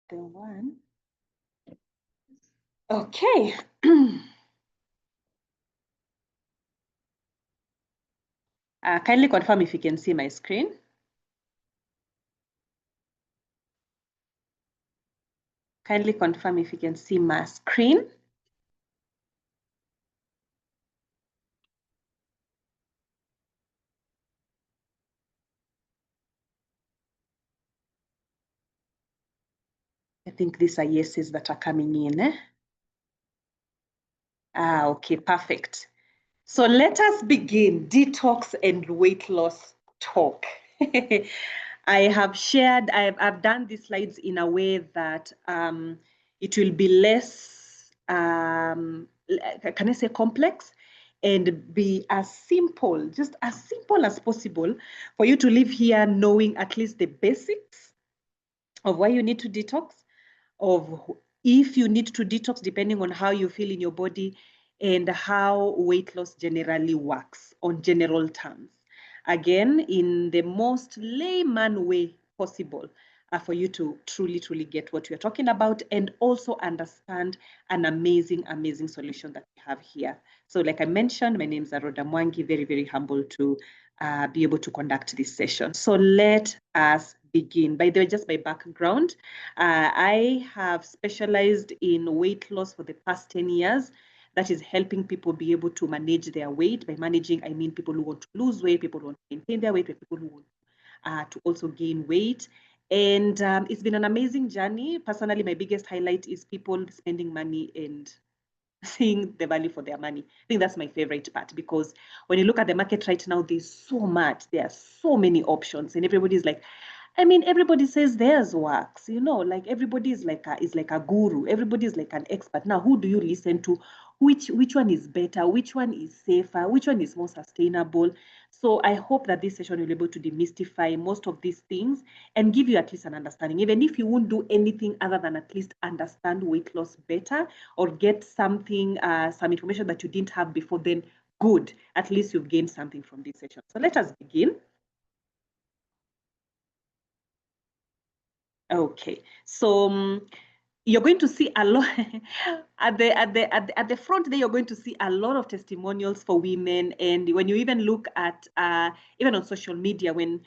the one. Okay. Kindly confirm if you can see my screen. Kindly confirm if you can see my screen. I think these are yeses that are coming in. Okay, perfect. So let us begin detox and weight loss talk. I have shared, I've done these slides in a way that it will be less, can I say complex, and be as simple, just as simple as possible for you to live here knowing at least the basics of why you need to detox, of if you need to detox depending on how you feel in your body, and how weight loss generally works on general terms. Again, in the most layman way possible, for you to truly get what we're talking about and also understand an amazing solution that we have here. So like I mentioned, my name is Rhoda Mwangi, very humble to be able to conduct this session. So let us begin. By the way, just my background, I have specialized in weight loss for the past 10 years. That is helping people be able to manage their weight. By managing, I mean people who want to lose weight, people who want to maintain their weight, people who want to also gain weight. And it's been an amazing journey. Personally, my biggest highlight is people spending money and seeing the value for their money. I think that's my favorite part, because when you look at the market right now, there's so much, there are so many options, and everybody's like, I mean, everybody says theirs works, you know, like everybody is like a guru, everybody is like an expert. Now, who do you listen to? Which one is better? Which one is safer? Which one is more sustainable? So I hope that this session will be able to demystify most of these things and give you at least an understanding, even if you won't do anything other than at least understand weight loss better or get something, some information that you didn't have before, then good. At least you've gained something from this session. So let us begin. Okay, so you're going to see a lot at the front there. You're going to see a lot of testimonials for women, and when you even look at even on social media, when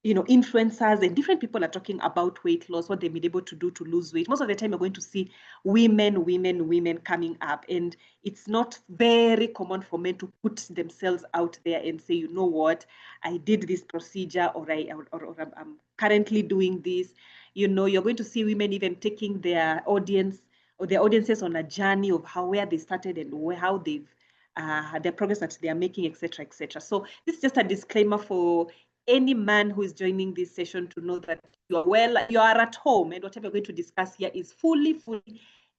influencers and different people are talking about weight loss, what they've been able to do to lose weight, most of the time you're going to see women coming up, and it's not very common for men to put themselves out there and say, you know what, I did this procedure, or I'm currently doing this. You're going to see women even taking their audience or their audiences on a journey of where they started and how they've their progress that they are making, etc., etc. So this is just a disclaimer for any man who is joining this session to know that you are at home, and whatever we're going to discuss here is fully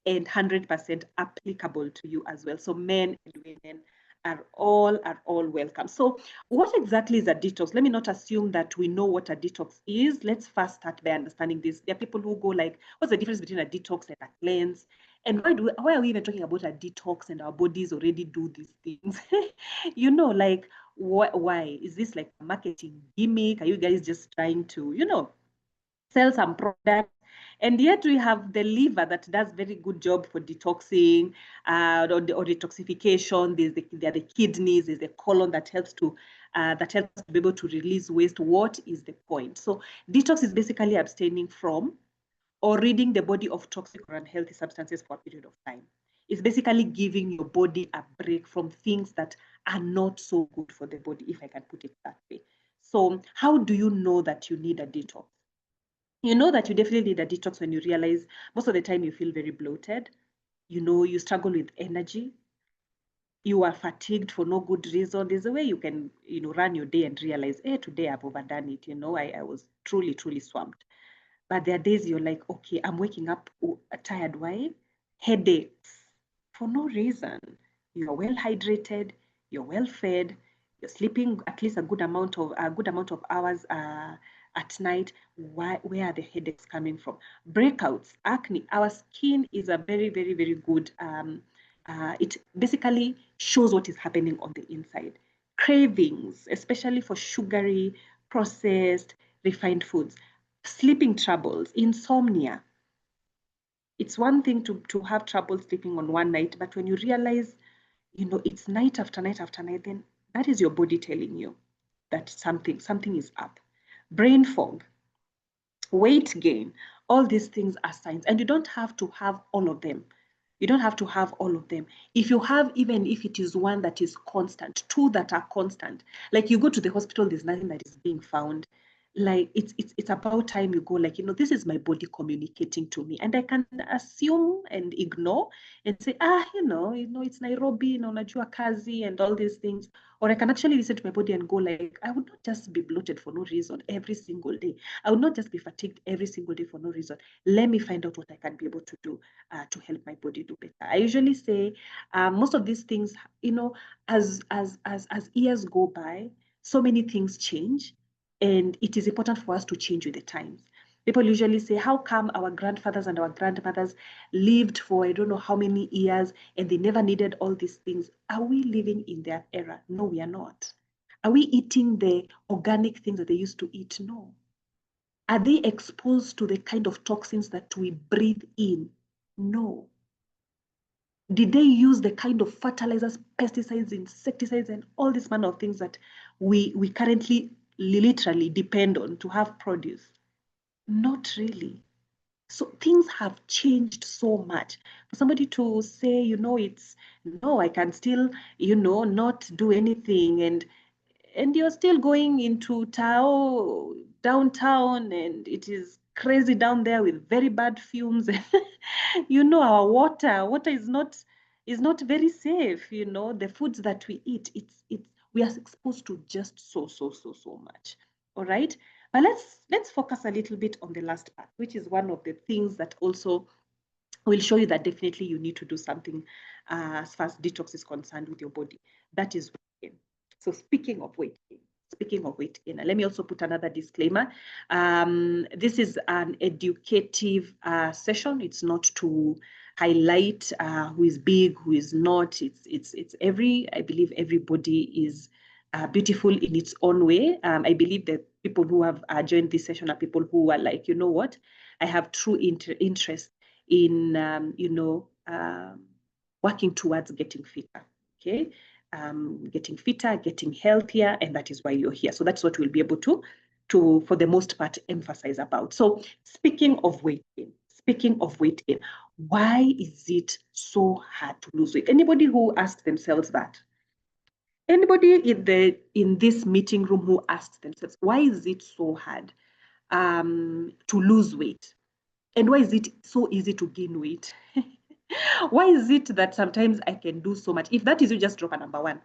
and 100% applicable to you as well. So men and women are all welcome. So what exactly is a detox? Let me not assume that we know what a detox is. Let's first start by understanding this. There are people who go like, what's the difference between a detox and a cleanse? And why are we even talking about a detox and our bodies already do these things? Like, why? Is this like a marketing gimmick? Are you guys just trying to, sell some product? And yet we have the liver that does very good job for detoxing or detoxification. There are the kidneys, there's the colon that helps to be able to release waste. What is the point? So detox is basically abstaining from or ridding the body of toxic or unhealthy substances for a period of time. It's basically giving your body a break from things that are not so good for the body, if I can put it that way. So how do you know that you need a detox? You know that you definitely need a detox when you realize most of the time you feel very bloated. You struggle with energy. You are fatigued for no good reason. There's a way you can, run your day and realize, hey, today I've overdone it. I was truly swamped. But there are days you're like, okay, I'm waking up tired. Why? Headaches for no reason. You're well hydrated, you're well fed, you're sleeping at least a good amount of hours at night. Where are the headaches coming from? Breakouts, acne. Our skin is a very good. It basically shows what is happening on the inside. Cravings, especially for sugary, processed, refined foods. Sleeping troubles, insomnia, It's one thing to have trouble sleeping on one night, but when you realize, it's night after night after night, then that is your body telling you that something is up. Brain fog, weight gain, all these things are signs, and you don't have to have all of them. You don't have to have all of them. If you have, even if it is one that is constant, two that are constant, like you go to the hospital, there's nothing that is being found. Like it's about time you go, like, this is my body communicating to me. And I can assume and ignore and say, it's Nairobi, unajua kazi and all these things. Or I can actually listen to my body and go, like, I would not just be bloated for no reason every single day. I would not just be fatigued every single day for no reason. Let me find out what I can be able to do to help my body do better. I usually say most of these things, as years go by, so many things change, and it is important for us to change with the times. People usually say, how come our grandfathers and our grandmothers lived for I don't know how many years and they never needed all these things? Are we living in their era? No, we are not. Are we eating the organic things that they used to eat? No. Are they exposed to the kind of toxins that we breathe in? No. Did they use the kind of fertilizers, pesticides, insecticides, and all this manner of things that we currently literally depend on to have produce? Not really. So things have changed so much. For somebody to say, it's no, I can still, not do anything, and you're still going into Tao downtown, and it is crazy down there with very bad fumes. Our water is not very safe. The foods that we eat, it's we are exposed to just so much. All right. But let's focus a little bit on the last part, which is one of the things that also will show you that definitely you need to do something as far as detox is concerned with your body. That is weight gain. So speaking of weight gain, let me also put another disclaimer. This is an educative session. It's not to highlight who is big, who is not. It's I believe everybody is beautiful in its own way. I believe that people who have joined this session are people who are like, you know what, I have true interest in working towards getting fitter. Okay, getting fitter, getting healthier, and that is why you're here. So that's what we'll be able to for the most part emphasize about. So speaking of weight gain, why is it so hard to lose weight? Anybody who asked themselves that? Anybody in this meeting room who asked themselves, why is it so hard to lose weight? And why is it so easy to gain weight? Why is it that sometimes I can do so much? If that is you, just drop a number one.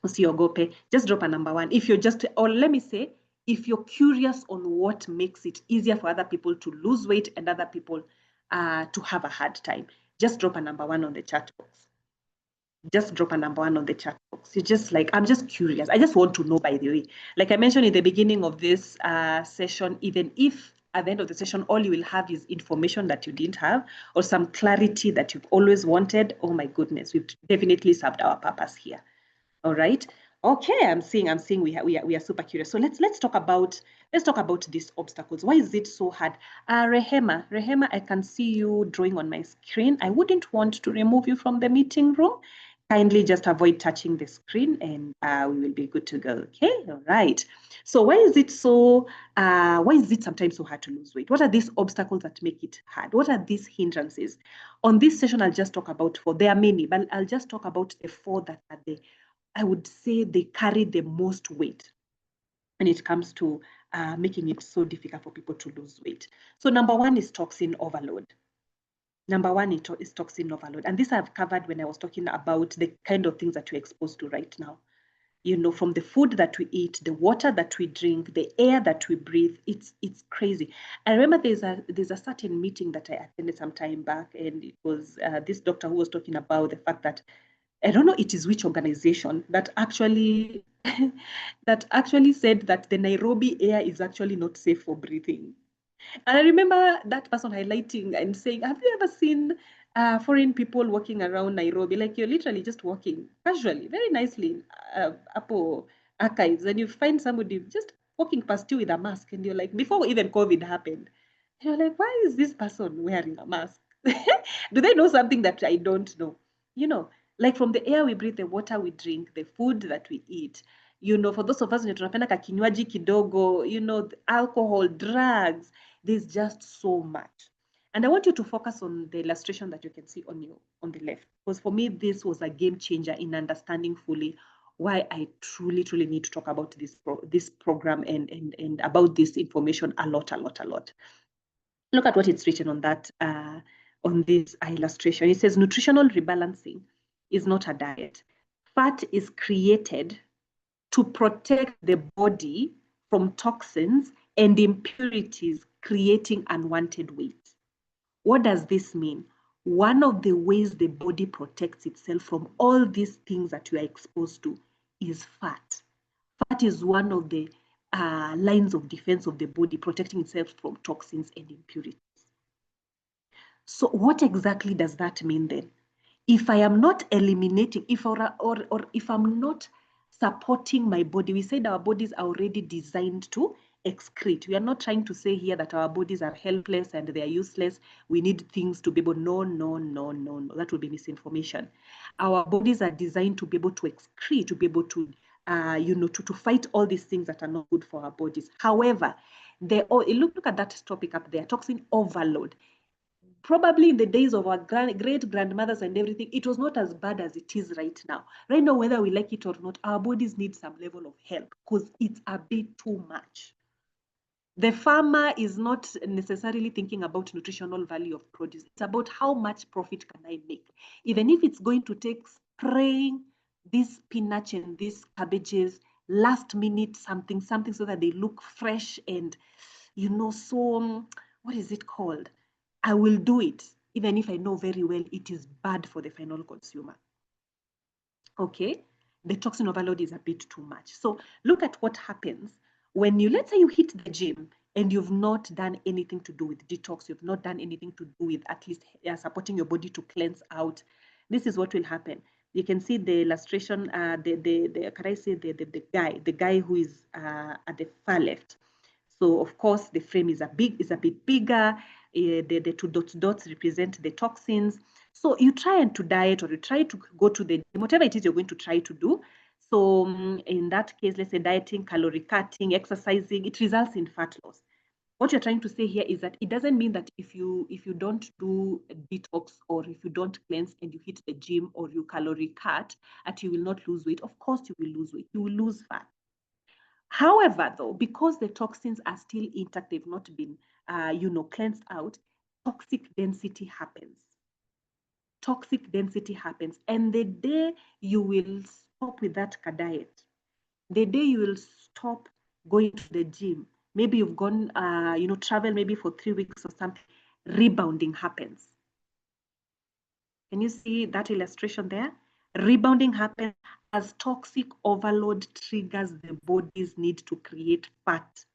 Usiogope, just drop a number one. If you're just, or let me say, if you're curious on what makes it easier for other people to lose weight and other people to have a hard time, just drop a number one on the chat box. Just drop a number one on the chat box. You're just like, I'm just curious. I just want to know, by the way. Like I mentioned in the beginning of this session, even if at the end of the session, all you will have is information that you didn't have or some clarity that you've always wanted, oh my goodness, we've definitely served our purpose here. All right. Okay, I'm seeing we are super curious. So let's talk about these obstacles. Why is it so hard? Rehema, I can see you drawing on my screen. I wouldn't want to remove you from the meeting room. Kindly just avoid touching the screen and we will be good to go. Okay, all right. So why is it sometimes so hard to lose weight? What are these obstacles that make it hard? What are these hindrances? On this session, I'll just talk about four. There are many, but I'll just talk about the four that are there. I would say they carry the most weight when it comes to making it so difficult for people to lose weight. So number one is toxin overload. Number one is toxin overload. And this I've covered when I was talking about the kind of things that we're exposed to right now. From the food that we eat, the water that we drink, the air that we breathe, it's crazy. I remember there's a certain meeting that I attended some time back, and it was this doctor who was talking about the fact that I don't know it is which organization that actually said that the Nairobi air is actually not safe for breathing. And I remember that person highlighting and saying, have you ever seen foreign people walking around Nairobi? Like you're literally just walking casually, very nicely, Apple archives, and you find somebody just walking past you with a mask, and you're like, before even COVID happened, You're like, why is this person wearing a mask? Do they know something that I don't know? You know, like from the air we breathe, the water we drink, the food that we eat. You know, for those of us wenye tunapenda kakinywaji kidogo, you know, the alcohol, drugs, there's just so much. And I want you to focus on the illustration that you can see on the left. Because for me, this was a game changer in understanding fully why I truly, truly need to talk about this program and about this information a lot, a lot, a lot. Look at what it's written on that on this illustration. It says nutritional rebalancing is not a diet. Fat is created to protect the body from toxins and impurities, creating unwanted weight. What does this mean? One of the ways the body protects itself from all these things that you are exposed to is fat. Fat is one of the lines of defense of the body, protecting itself from toxins and impurities. So what exactly does that mean then? If I am not eliminating, or if I'm not supporting my body, we said our bodies are already designed to excrete. We are not trying to say here that our bodies are helpless and they are useless. We need things to be able, no. That would be misinformation. Our bodies are designed to be able to excrete, to be able to, to fight all these things that are not good for our bodies. However, look at that topic up there, toxin overload. Probably in the days of our great grandmothers and everything, it was not as bad as it is right now. Right now, whether we like it or not, our bodies need some level of help because it's a bit too much. The farmer is not necessarily thinking about nutritional value of produce. It's about how much profit can I make. Even if it's going to take spraying this spinach and these cabbages last minute something so that they look fresh and, so, what is it called? I will do it, even if I know very well it is bad for the final consumer. Okay, the toxin overload is a bit too much. So look at what happens when let's say you hit the gym and you've not done anything to do with detox, you've not done anything to do with at least supporting your body to cleanse out. This is what will happen. You can see the illustration, can I say the guy who is at the far left. So of course the frame is a bit bigger. The two dots represent the toxins. So you try and to diet, or you try to go to the whatever it is you're going to try to do. So in that case, let's say dieting, calorie cutting, exercising, it results in fat loss. What you're trying to say here is that it doesn't mean that if you don't do a detox, or if you don't cleanse and you hit the gym or you calorie cut, that you will not lose weight. Of course you will lose weight. You will lose fat. However, though, because the toxins are still intact, they've not been, cleansed out, toxic density happens. Toxic density happens. And the day you will stop with that diet, the day you will stop going to the gym, maybe you've gone, travel maybe for 3 weeks or something, rebounding happens. Can you see that illustration there? Rebounding happens as toxic overload triggers the body's need to create fat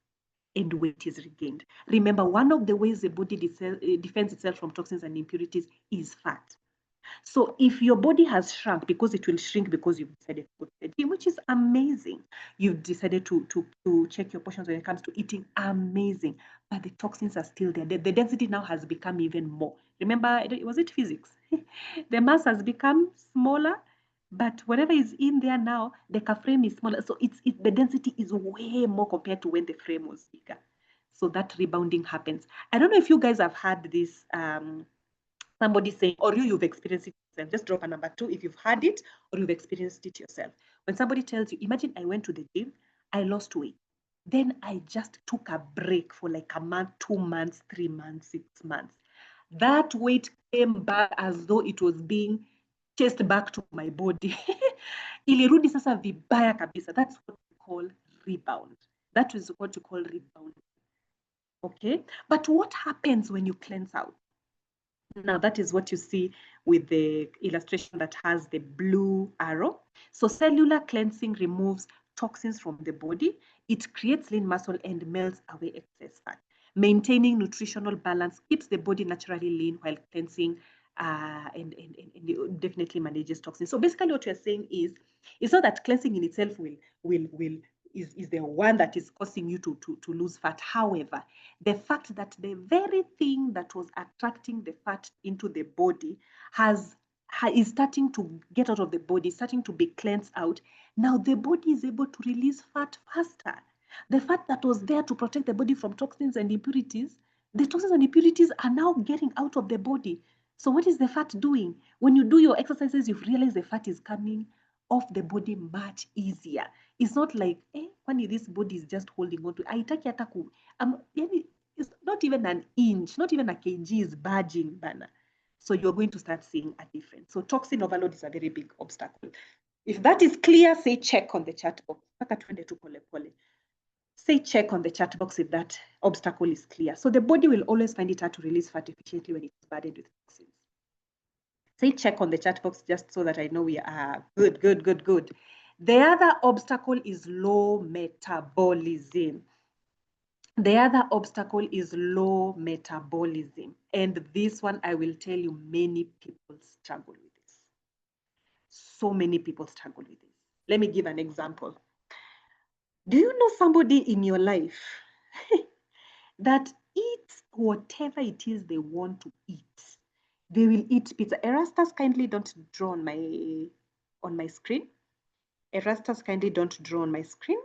and weight is regained. Remember, one of the ways the body defends itself from toxins and impurities is fat. So if your body has shrunk, because it will shrink because you've decided to go to the gym, which is amazing. You've decided to check your portions when it comes to eating, amazing. But the toxins are still there. The density now has become even more. Remember, was it physics? The mass has become smaller, but whatever is in there now, the frame is smaller. So the density is way more compared to when the frame was bigger. So that rebounding happens. I don't know if you guys have had this somebody saying, or you've experienced it yourself. Just drop a number 2 if you've had it or you've experienced it yourself. When somebody tells you, imagine I went to the gym, I lost weight. Then I just took a break for like a month, 2 months, 3 months, 6 months. That weight came back as though it was being chased back to my body. Ilirudi sasa vibaya kabisa. That's what we call rebound. That is what you call rebound. Okay? But what happens when you cleanse out? Now that is what you see with the illustration that has the blue arrow. So cellular cleansing removes toxins from the body. It creates lean muscle and melts away excess fat. Maintaining nutritional balance keeps the body naturally lean while cleansing and definitely manages toxins. So basically what you're saying is, it's not that cleansing in itself will is the one that is causing you to lose fat. However, the fact that the very thing that was attracting the fat into the body is starting to get out of the body, starting to be cleansed out. Now the body is able to release fat faster. The fat that was there to protect the body from toxins and impurities, the toxins and impurities are now getting out of the body. So what is the fat doing? When you do your exercises, you've realized the fat is coming off the body much easier. It's not like, kwani this body is just holding on to. Haitaki hata ku, it's not even an inch, not even a kg is budging, bana. So you're going to start seeing a difference. So toxin overload is a very big obstacle. If that is clear, say check on the chat box. Say check on the chat box if that obstacle is clear. So the body will always find it hard to release fat efficiently when it's burdened with toxins. Say check on the chat box just so that I know we are good. The other obstacle is low metabolism. The other obstacle is low metabolism. And this one, I will tell you, many people struggle with this. So many people struggle with this. Let me give an example. Do you know somebody in your life that eats whatever it is they want to eat? They will eat pizza. Erastus, kindly don't draw on my screen. Erastus, kindly don't draw on my screen.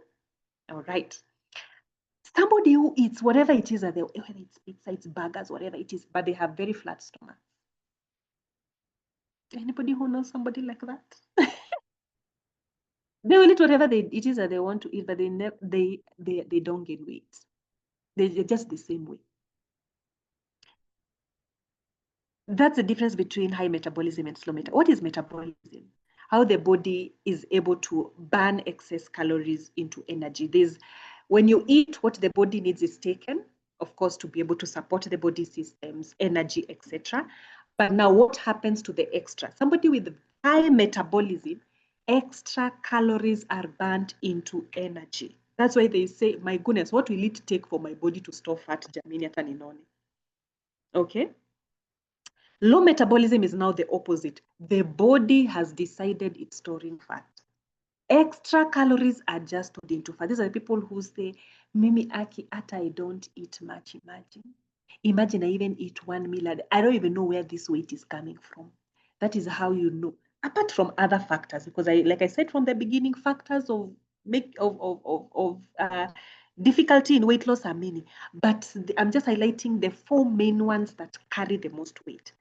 All right. Somebody who eats whatever it is, whether it's pizza, it's burgers, whatever it is, but they have very flat stomach. Anybody who knows somebody like that? They will eat whatever it is that they want to eat, but they don't gain weight. They're just the same way. That's the difference between high metabolism and slow metabolism. What is metabolism? How the body is able to burn excess calories into energy. When you eat, what the body needs is taken, of course, to be able to support the body systems, energy, etc. But now what happens to the extra? Somebody with high metabolism, extra calories are burnt into energy. That's why they say, my goodness, what will it take for my body to store fat? Jamini hata ninone. Okay? Low metabolism is now the opposite. The body has decided it's storing fat. Extra calories are just stored into fat. These are the people who say, Mimi aki ata I don't eat much. Imagine I even eat 1 meal a day. I don't even know where this weight is coming from. That is how you know. Apart from other factors, because like I said from the beginning, factors of difficulty in weight loss are many. But I'm just highlighting the 4 main ones that carry the most weight.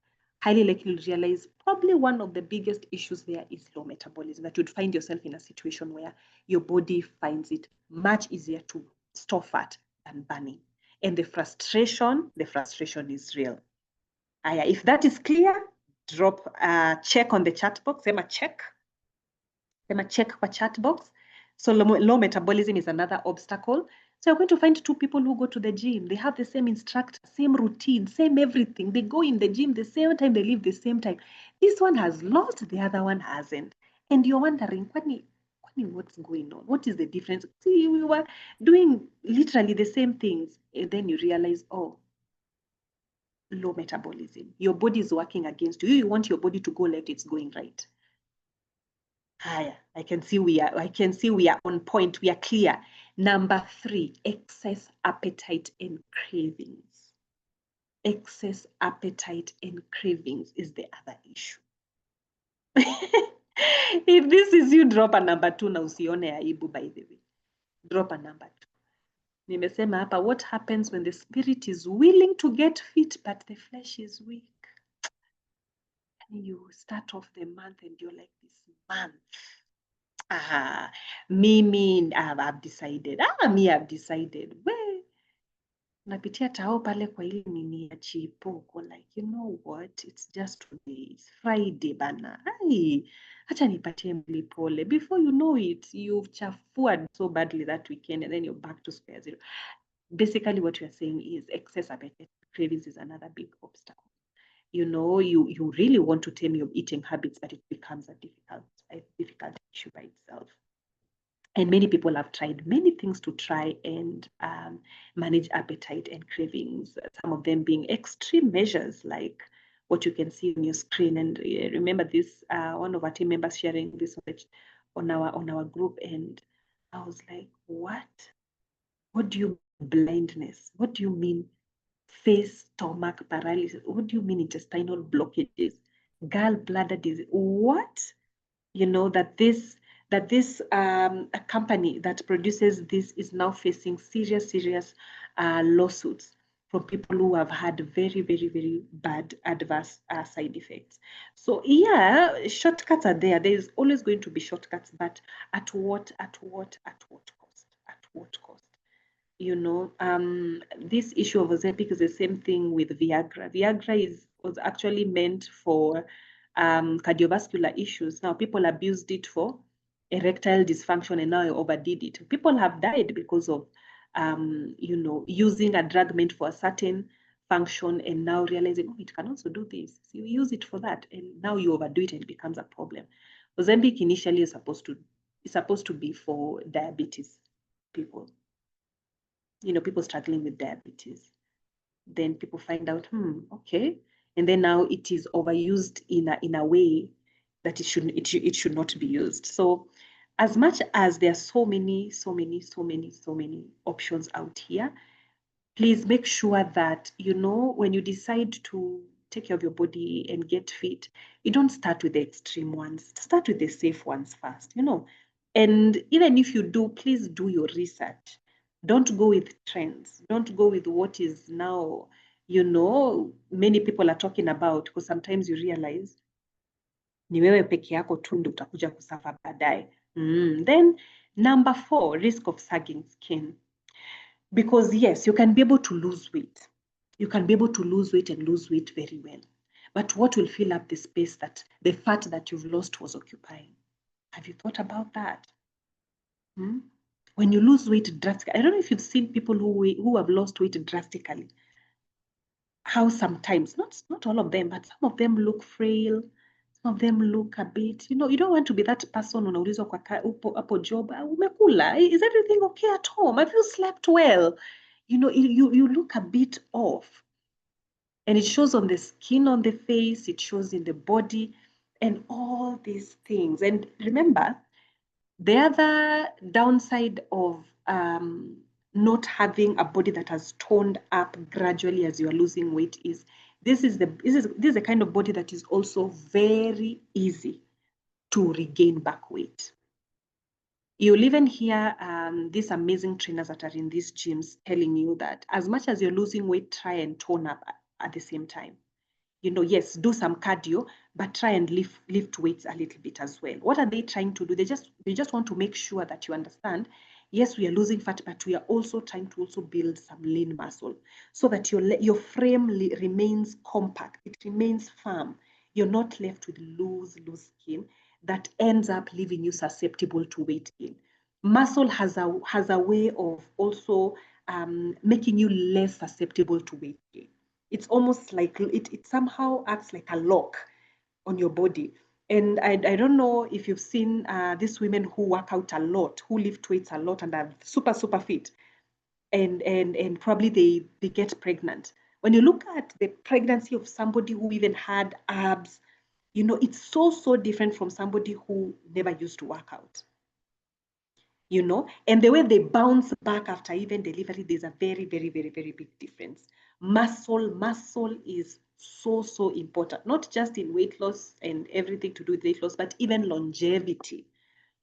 Highly likely to realize probably one of the biggest issues there is low metabolism, that you'd find yourself in a situation where your body finds it much easier to store fat than burning. And the frustration is real. If that is clear, drop a check on the chat box. Sema check kwa chat box. So low metabolism is another obstacle. So you're going to find 2 people who go to the gym. They have the same instructor, same routine, same everything. They go in the gym the same time, they leave the same time. This one has lost, the other one hasn't. And you're wondering, what's going on? What is the difference? See, we were doing literally the same things. And then you realize, oh, low metabolism. Your body is working against you. You want your body to go left, it's going right. I can see we are on point. We are clear. Number 3, excess appetite and cravings. Excess appetite and cravings is the other issue. If this is you, drop a number 2 na usione aibu, by the way. Drop a number 2. Nimesema hapa, what happens when the spirit is willing to get fit, but the flesh is weak? And you start off the month and you're like, this month, I've decided. I've decided. We napitia tao pale kwa ile nini ya chipo, like, you know what, it's just today, it's Friday bana. Acha nipatie mwili pole. Before you know it, you've chafuad so badly that weekend and then you're back to square zero. Basically what you're saying is excess appetite cravings is another big obstacle. You know, you really want to tame your eating habits, but it becomes a difficult issue by itself. And many people have tried many things to try and manage appetite and cravings, some of them being extreme measures like what you can see on your screen. And remember this, one of our team members sharing this on our group, and I was like, what? What do you mean blindness? What do you mean face, stomach paralysis? What do you mean intestinal blockages? Gallbladder disease? What? You know, that this a company that produces this is now facing serious lawsuits from people who have had very bad adverse side effects. So yeah, shortcuts are there. There is always going to be shortcuts, but at what cost? At what cost? You know, this issue of Ozempic is the same thing with Viagra. Was actually meant for cardiovascular issues. Now people abused it for erectile dysfunction and now overdid it. People have died because of, you know, using a drug meant for a certain function and now realizing, oh, it can also do this. So you use it for that, and now you overdo it and it becomes a problem. Ozempic initially is supposed to be for diabetes people, you know, people struggling with diabetes. Then people find out, okay, and then now it is overused in a way that it should not be used. So, as much as there are so many options out here, please make sure that, you know, when you decide to take care of your body and get fit, you don't start with the extreme ones. Start with the safe ones first, you know. And even if you do, please do your research. Don't go with trends. Don't go with what is now, you know, many people are talking about, because sometimes you realize ni wewe peke yako tu ndio utakuja kusafa baadaye. Then number 4, risk of sagging skin. Because yes, you can be able to lose weight. You can be able to lose weight and lose weight very well. But what will fill up the space that the fat that you've lost was occupying? Have you thought about that? When you lose weight drastically, I don't know if you've seen people who have lost weight drastically. How sometimes, not all of them, but some of them look frail. Some of them look a bit, you know, you don't want to be that person unaulizwa kwa hapo job, umekula, is everything okay at home? Have you slept well? You know, you look a bit off. And it shows on the skin, on the face, it shows in the body, and all these things. And remember, the other downside of not having a body that has toned up gradually as you are losing weight is this is the kind of body that is also very easy to regain back weight. You'll even hear these amazing trainers that are in these gyms telling you that as much as you're losing weight, try and tone up at the same time. You know, yes, do some cardio, but try and lift weights a little bit as well. What are they trying to do? They just want to make sure that you understand, yes, we are losing fat, but we are also trying to also build some lean muscle so that your frame remains compact, it remains firm. You're not left with loose skin that ends up leaving you susceptible to weight gain. Muscle has a way of also making you less susceptible to weight gain. It's almost like it somehow acts like a lock on your body. And I don't know if you've seen these women who work out a lot, who lift weights a lot and are super fit, and probably they get pregnant. When you look at the pregnancy of somebody who even had abs, you know, it's so different from somebody who never used to work out. You know, and the way they bounce back after even delivery, there's a very big difference. Muscle is so important, not just in weight loss and everything to do with weight loss, but even longevity.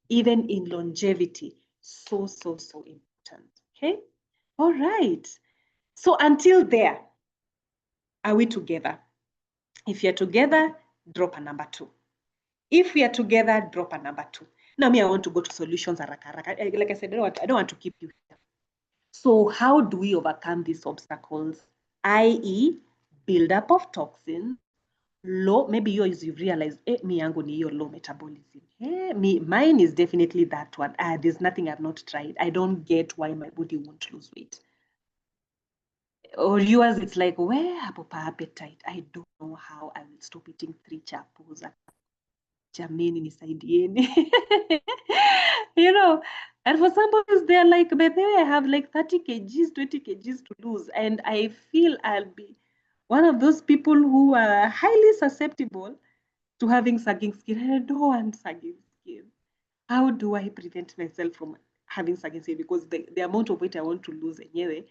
Even in longevity, so important. Okay, all right. So until there, are we together? If you're together, drop a number 2. If we are together, drop a number 2. Now, me, I want to go to solutions. Like I said, I don't want to keep you here. So how do we overcome these obstacles? I.e., buildup of toxins, low, maybe yours you've realized, me yangu ni your low metabolism. Mine is definitely that one. There's nothing I've not tried. I don't get why my body won't lose weight. Or yours, it's like, where hapo pa appetite? I don't know how I will stop eating 3 chapos. Jameni nisaidieni. You know, and for some of they're like, by the way, I have like 30 kgs, 20 kgs to lose. And I feel I'll be one of those people who are highly susceptible to having sagging skin. I don't want sagging skin. How do I prevent myself from having stagnancy because the amount of weight I want to lose anyway,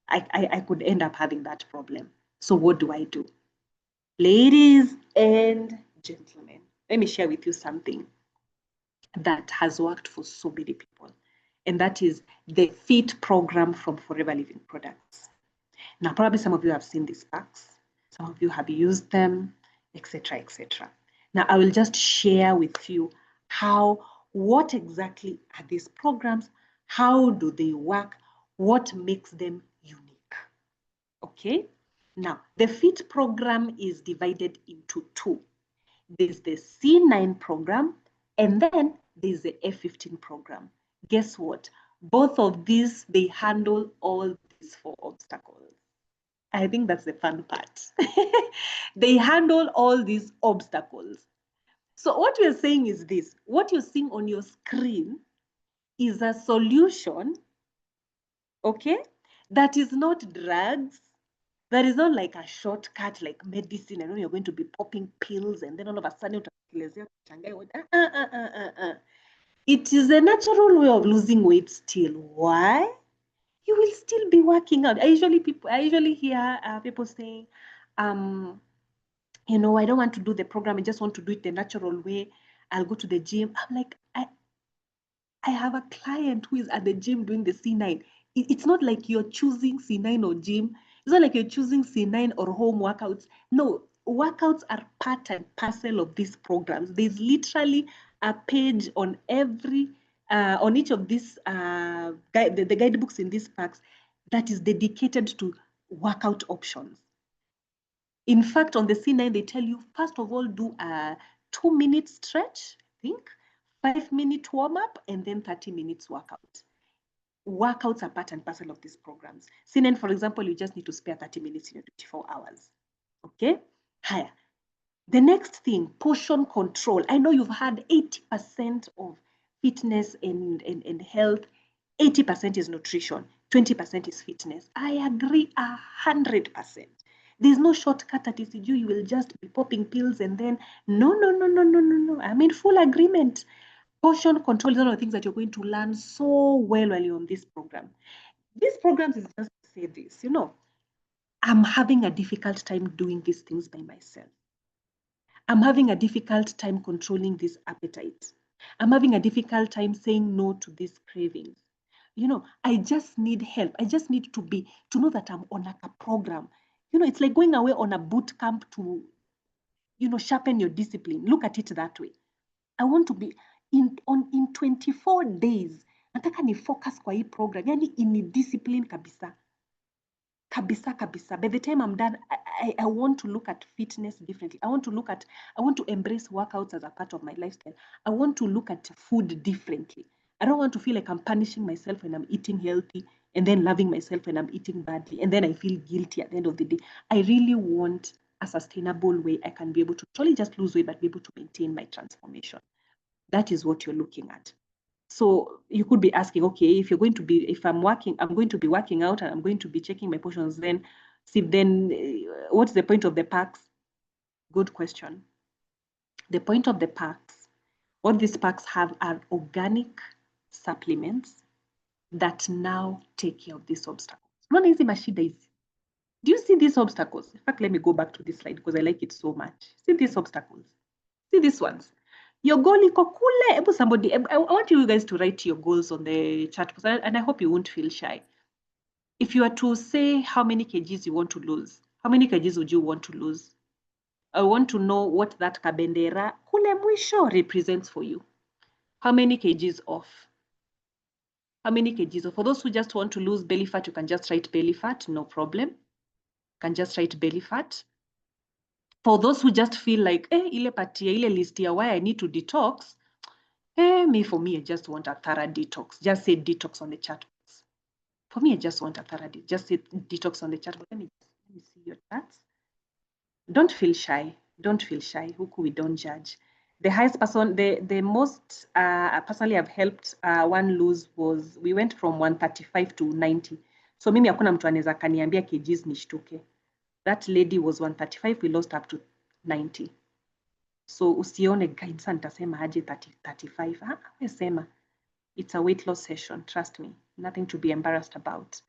I could end up having that problem. So what do I do? Ladies and gentlemen, let me share with you something that has worked for so many people, and that is the FIT program from Forever Living Products. Now, probably some of you have seen these packs, some of you have used them, etc., etc. Now, I will just share with you what exactly are these programs, how do they work, what makes them unique. Okay? Now, the FIT program is divided into two. There's the C9 program, and then there's the F15 program. Guess what? Both of these, they handle all these 4 obstacles. I think that's the fun part. They handle all these obstacles. So what we're saying is this. What you're seeing on your screen is a solution, okay, that is not drugs. That is not like a shortcut, like medicine. I know you're going to be popping pills and then all of a sudden, it is a natural way of losing weight still. Why? You will still be working out. I usually hear people saying, you know, I don't want to do the program. I just want to do it the natural way. I'll go to the gym. I'm like, I have a client who is at the gym doing the C9. It's not like you're choosing C9 or gym. It's not like you're choosing C9 or home workouts. No, workouts are part and parcel of these programs. There's literally a page on on each of these the guidebooks in these packs that is dedicated to workout options. In fact, on the C9, they tell you, first of all, do a 2-minute stretch, I think, 5-minute warm up, and then 30 minutes workout. Workouts are part and parcel of these programs. C9, for example, you just need to spare 30 minutes in your 24 hours. Okay? Higher. The next thing, portion control. I know you've had 80% of fitness and health. 80% is nutrition. 20% is fitness. I agree 100%. There's no shortcut at ECG. You will just be popping pills and then, no. I'm in full agreement. Portion control is one of the things that you're going to learn so well while you're on this program. These programs is just to say this, you know, I'm having a difficult time doing these things by myself. I'm having a difficult time controlling this appetite. I'm having a difficult time saying no to these cravings. You know, I just need help. I just need to know that I'm on like a program. You know, it's like going away on a boot camp to, you know, sharpen your discipline. Look at it that way. I want to be in 24 days. Nataka ni focus kwa hii program. Yani ini discipline kabisa. Kabisa. By the time I'm done, I want to look at fitness differently. I want to embrace workouts as a part of my lifestyle. I want to look at food differently. I don't want to feel like I'm punishing myself when I'm eating healthy and then loving myself when I'm eating badly. And then I feel guilty at the end of the day. I really want a sustainable way I can be able to not only just lose weight, but be able to maintain my transformation. That is what you're looking at. So you could be asking, okay, if I'm going to be working out and I'm going to be checking my portions, then what's the point of the packs? Good question. The point of the packs, what these packs have are organic supplements that now take care of these obstacles. Not easy mashida is. Do you see these obstacles? In fact, let me go back to this slide because I like it so much. See these obstacles? See these ones? Your goal iko kule. I want you guys to write your goals on the chat, and I hope you won't feel shy. If you are to say how many kgs you want to lose, how many kgs would you want to lose? I want to know what that kabendera kule mwisho represents for you. How many kgs off? How many kgs off? For those who just want to lose belly fat, you can just write belly fat, no problem. You can just write belly fat. For those who just feel like, ile patia, ile list ya why I need to detox, for me, I just want a thorough detox. Just say detox on the chat box. For me, I just want a thorough detox. Just say detox on the chat box. Let me see your chats. Don't feel shy. Don't feel shy. Huku, we don't judge. The highest person, the most personally I've helped one lose was, we went from 135 to 90. So mimi hakuna mtu anaweza kaniambia kgs nishtuke. That lady was 135, we lost up to 90. So usione guide sana nitasema aje 35. Sema It's a weight loss session, trust me. Nothing to be embarrassed about.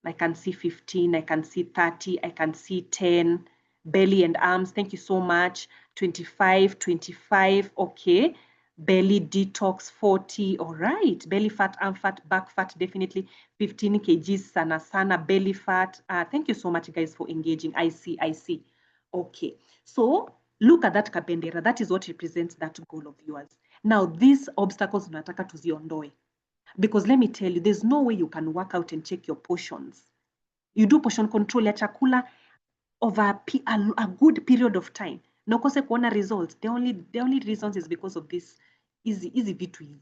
I can see 15, I can see 30, I can see 10. Belly and arms, thank you so much. 25, 25, okay. Belly detox 40, all right. Belly fat, arm fat, back fat, definitely 15 kgs, sana sana, belly fat. Thank you so much, guys, for engaging. I see, I see. Okay, so look at that kabendera. That is what represents that goal of yours. Now, these obstacles unataka tuziondoe. Because let me tell you, there's no way you can work out and check your portions. You do portion control ya chakula over a good period of time. Na ukose kuona results. The only reasons is because of this easy vitu hizi.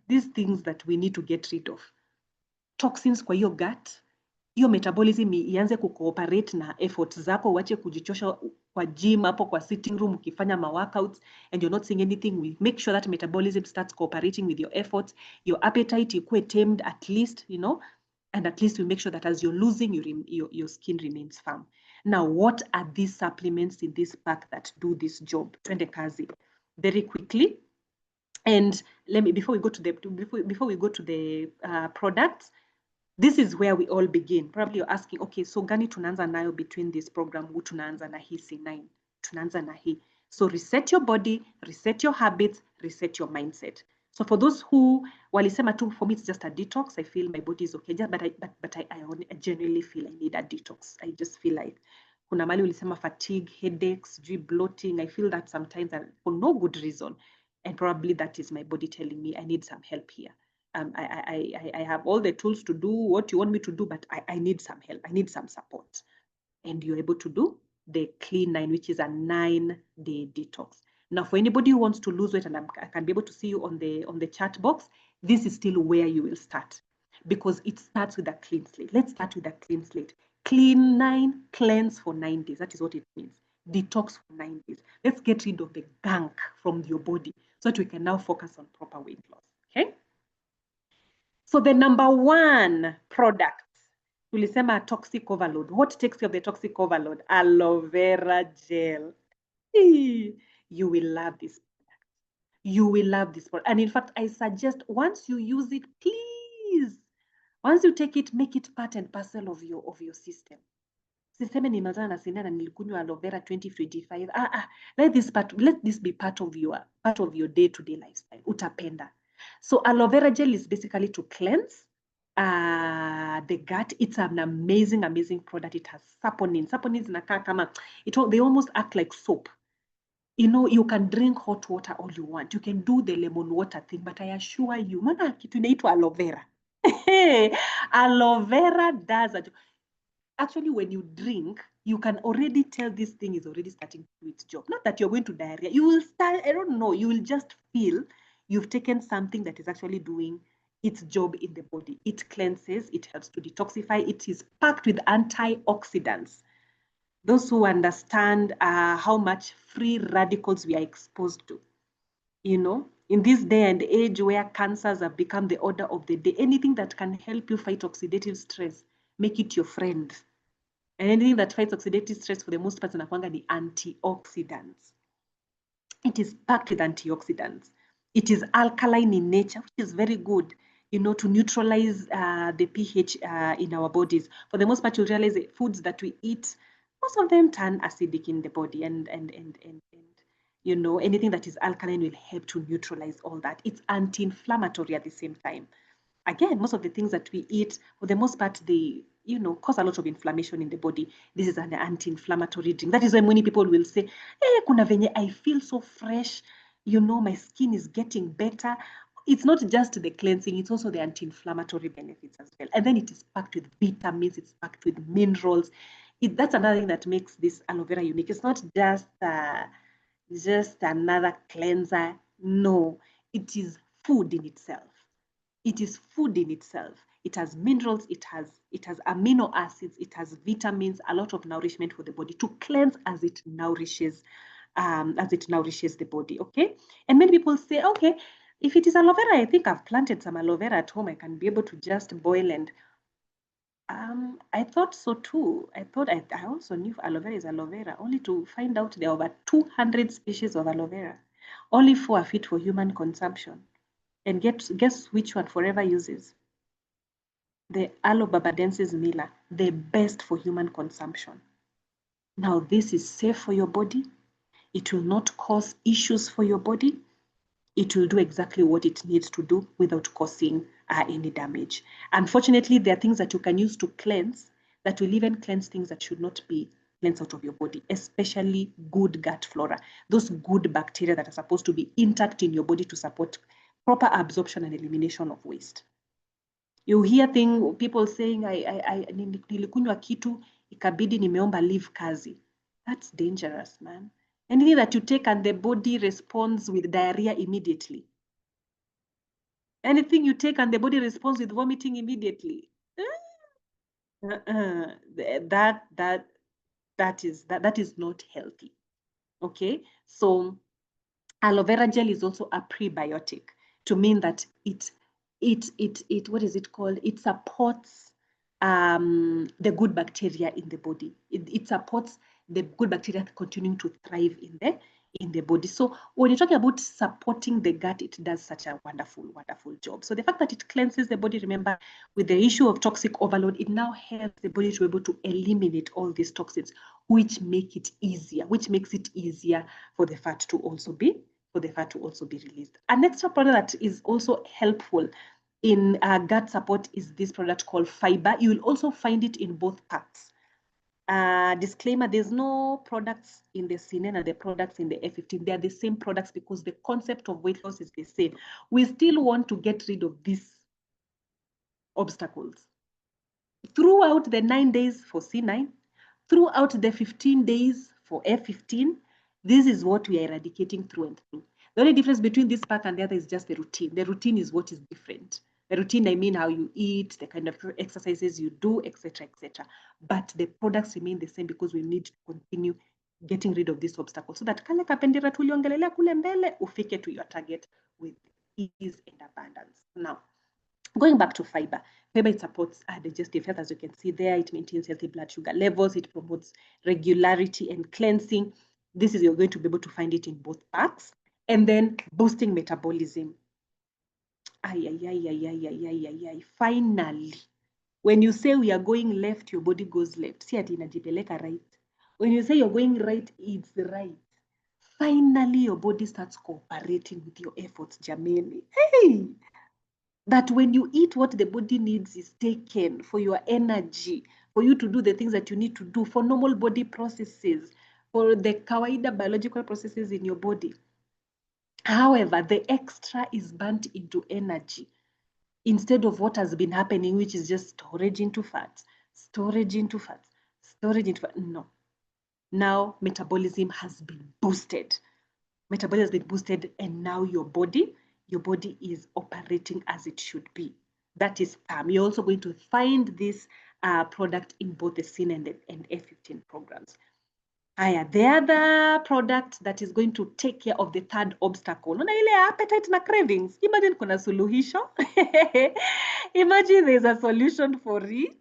These things that we need to get rid of. Toxins kwa hiyo gut, hiyo metabolism ianze kucooperate na efforts zako, uache kujichosha kwa gym hapo kwa sitting room ukifanya ma workouts and you're not seeing anything. We make sure that metabolism starts cooperating with your efforts, your appetite ikue tamed at least, you know, and at least we make sure that as you're losing, your skin remains firm. Now, what are these supplements in this pack that do this job? Twende kazi. Very quickly. And let me, before we go to the products, this is where we all begin. Probably you're asking, okay, so gani tunaanza nayo between this program, hu tunaanza na hii C9, tunaanza na hii. So reset your body, reset your habits, reset your mindset. So for those who walisema tu, for me it's just a detox. I feel my body is okay, but I genuinely feel I need a detox. I just feel like kuna mali ulisema fatigue, headaches, bloating. I feel that sometimes for no good reason, and probably that is my body telling me I need some help here. I have all the tools to do what you want me to do, but I need some help. I need some support. And you're able to do the Clean 9, which is a 9-day detox. Now, for anybody who wants to lose weight, and I can be able to see you on the chat box, this is still where you will start because it starts with a clean slate. Let's start with a clean slate. Clean 9, cleanse for 9 days. That is what it means. Detox for 9 days. Let's get rid of the gunk from your body so that we can now focus on proper weight loss. Okay? So the number one product, tulisema toxic overload. What takes care of the toxic overload? Aloe vera gel. You will love this product. You will love this product. And in fact, I suggest once you use it, please, once you take it, make it part and parcel of your system. Siseme nimezana na sindano nilikunywa aloe vera 2025. Let this be part of your day-to-day lifestyle. Utapenda. So aloe vera gel is basically to cleanse the gut. It's an amazing product. It has saponins. Saponins inakaa kama, they almost act like soap. You know, you can drink hot water all you want. You can do the lemon water thing, but I assure you, maana kitu inaitwa aloe vera. Aloe vera does a job. Actually, when you drink, you can already tell this thing is already starting to do its job. Not that you're going to diarrhea. You will start, I don't know, you will just feel you've taken something that is actually doing its job in the body. It cleanses, it helps to detoxify, it is packed with antioxidants. Those who understand how much free radicals we are exposed to, you know, in this day and age where cancers have become the order of the day, anything that can help you fight oxidative stress, make it your friend. And anything that fights oxidative stress for the most part inakuanga ni antioxidants. It is packed with antioxidants. It is alkaline in nature, which is very good, you know, to neutralize the pH in our bodies. For the most part, you'll realize that foods that we eat, most of them turn acidic in the body, and you know, anything that is alkaline will help to neutralize all that. It's anti-inflammatory at the same time. Again, most of the things that we eat, for the most part, they, you know, cause a lot of inflammation in the body. This is an anti-inflammatory drink. That is why many people will say, hey, kuna venye I feel so fresh, you know, my skin is getting better. It's not just the cleansing, it's also the anti-inflammatory benefits as well. And then it is packed with vitamins, it's packed with minerals. That's another thing that makes this aloe vera unique. It's not just another cleanser. No, it is food in itself. It is food in itself. It has minerals, it has amino acids, it has vitamins, a lot of nourishment for the body to cleanse as it nourishes the body. Okay. And many people say, okay, if it is aloe vera, I think I've planted some aloe vera at home. I can be able to just boil and I thought so too. I also knew aloe vera is aloe vera, only to find out there are over 200 species of aloe vera. Only 4 are fit for human consumption. And guess which one Forever uses? The aloe barbadensis miller, the best for human consumption. Now, this is safe for your body. It will not cause issues for your body. It will do exactly what it needs to do without causing any damage. Unfortunately, there are things that you can use to cleanse that will even cleanse things that should not be cleansed out of your body, especially good gut flora, those good bacteria that are supposed to be intact in your body to support proper absorption and elimination of waste. You hear people saying nilikunywa kitu ikabidi nimeomba leave kazi. That's dangerous, man. Anything that you take and the body responds with diarrhea immediately. Anything you take and the body responds with vomiting immediately. That is not healthy. Okay, so aloe vera gel is also a prebiotic, to mean that it what is it called? It supports the good bacteria in the body. It supports the good bacteria continuing to thrive in the body. So when you're talking about supporting the gut, it does such a wonderful, wonderful job. So the fact that it cleanses the body, remember, with the issue of toxic overload, it now helps the body to be able to eliminate all these toxins, which makes it easier for the fat to also be released. An extra product that is also helpful in gut support is this product called fiber. You will also find it in both packs. Disclaimer, there's no products in the Cinen and the products in the F15. They are the same products because the concept of weight loss is the same. We still want to get rid of these obstacles. Throughout the 9 days for C9, throughout the 15 days for F15, this is what we are eradicating through and through. The only difference between this pack and the other is just the routine. The routine is what is different. The routine, I mean how you eat, the kind of exercises you do, etc., etc. But the products remain the same because we need to continue getting rid of this obstacle so that kale kapendera tuliongelelea kule mbele ufike to your target with ease and abundance. Now, going back to fiber, it supports digestive health. As you can see there, it maintains healthy blood sugar levels. It promotes regularity and cleansing. You're going to be able to find it in both packs. And then boosting metabolism. Finally, when you say we are going left, your body goes left. See ati inajipeleka right. When you say you're going right, it's right. Finally, your body starts cooperating with your efforts, jameni. Hey! That when you eat, what the body needs is taken for your energy, for you to do the things that you need to do, for normal body processes, for the kawaida biological processes in your body. However, the extra is burnt into energy instead of what has been happening, which is just storage into fats, storage into fats, storage into fats. No. Now metabolism has been boosted. Metabolism has been boosted, and now your body is operating as it should be. That is PAM. You're also going to find this product in both the SIN and F15 programs. The other product that is going to take care of the third obstacle, unaona ile appetite na cravings. Imagine kuna suluhisho. Imagine there's a solution for it.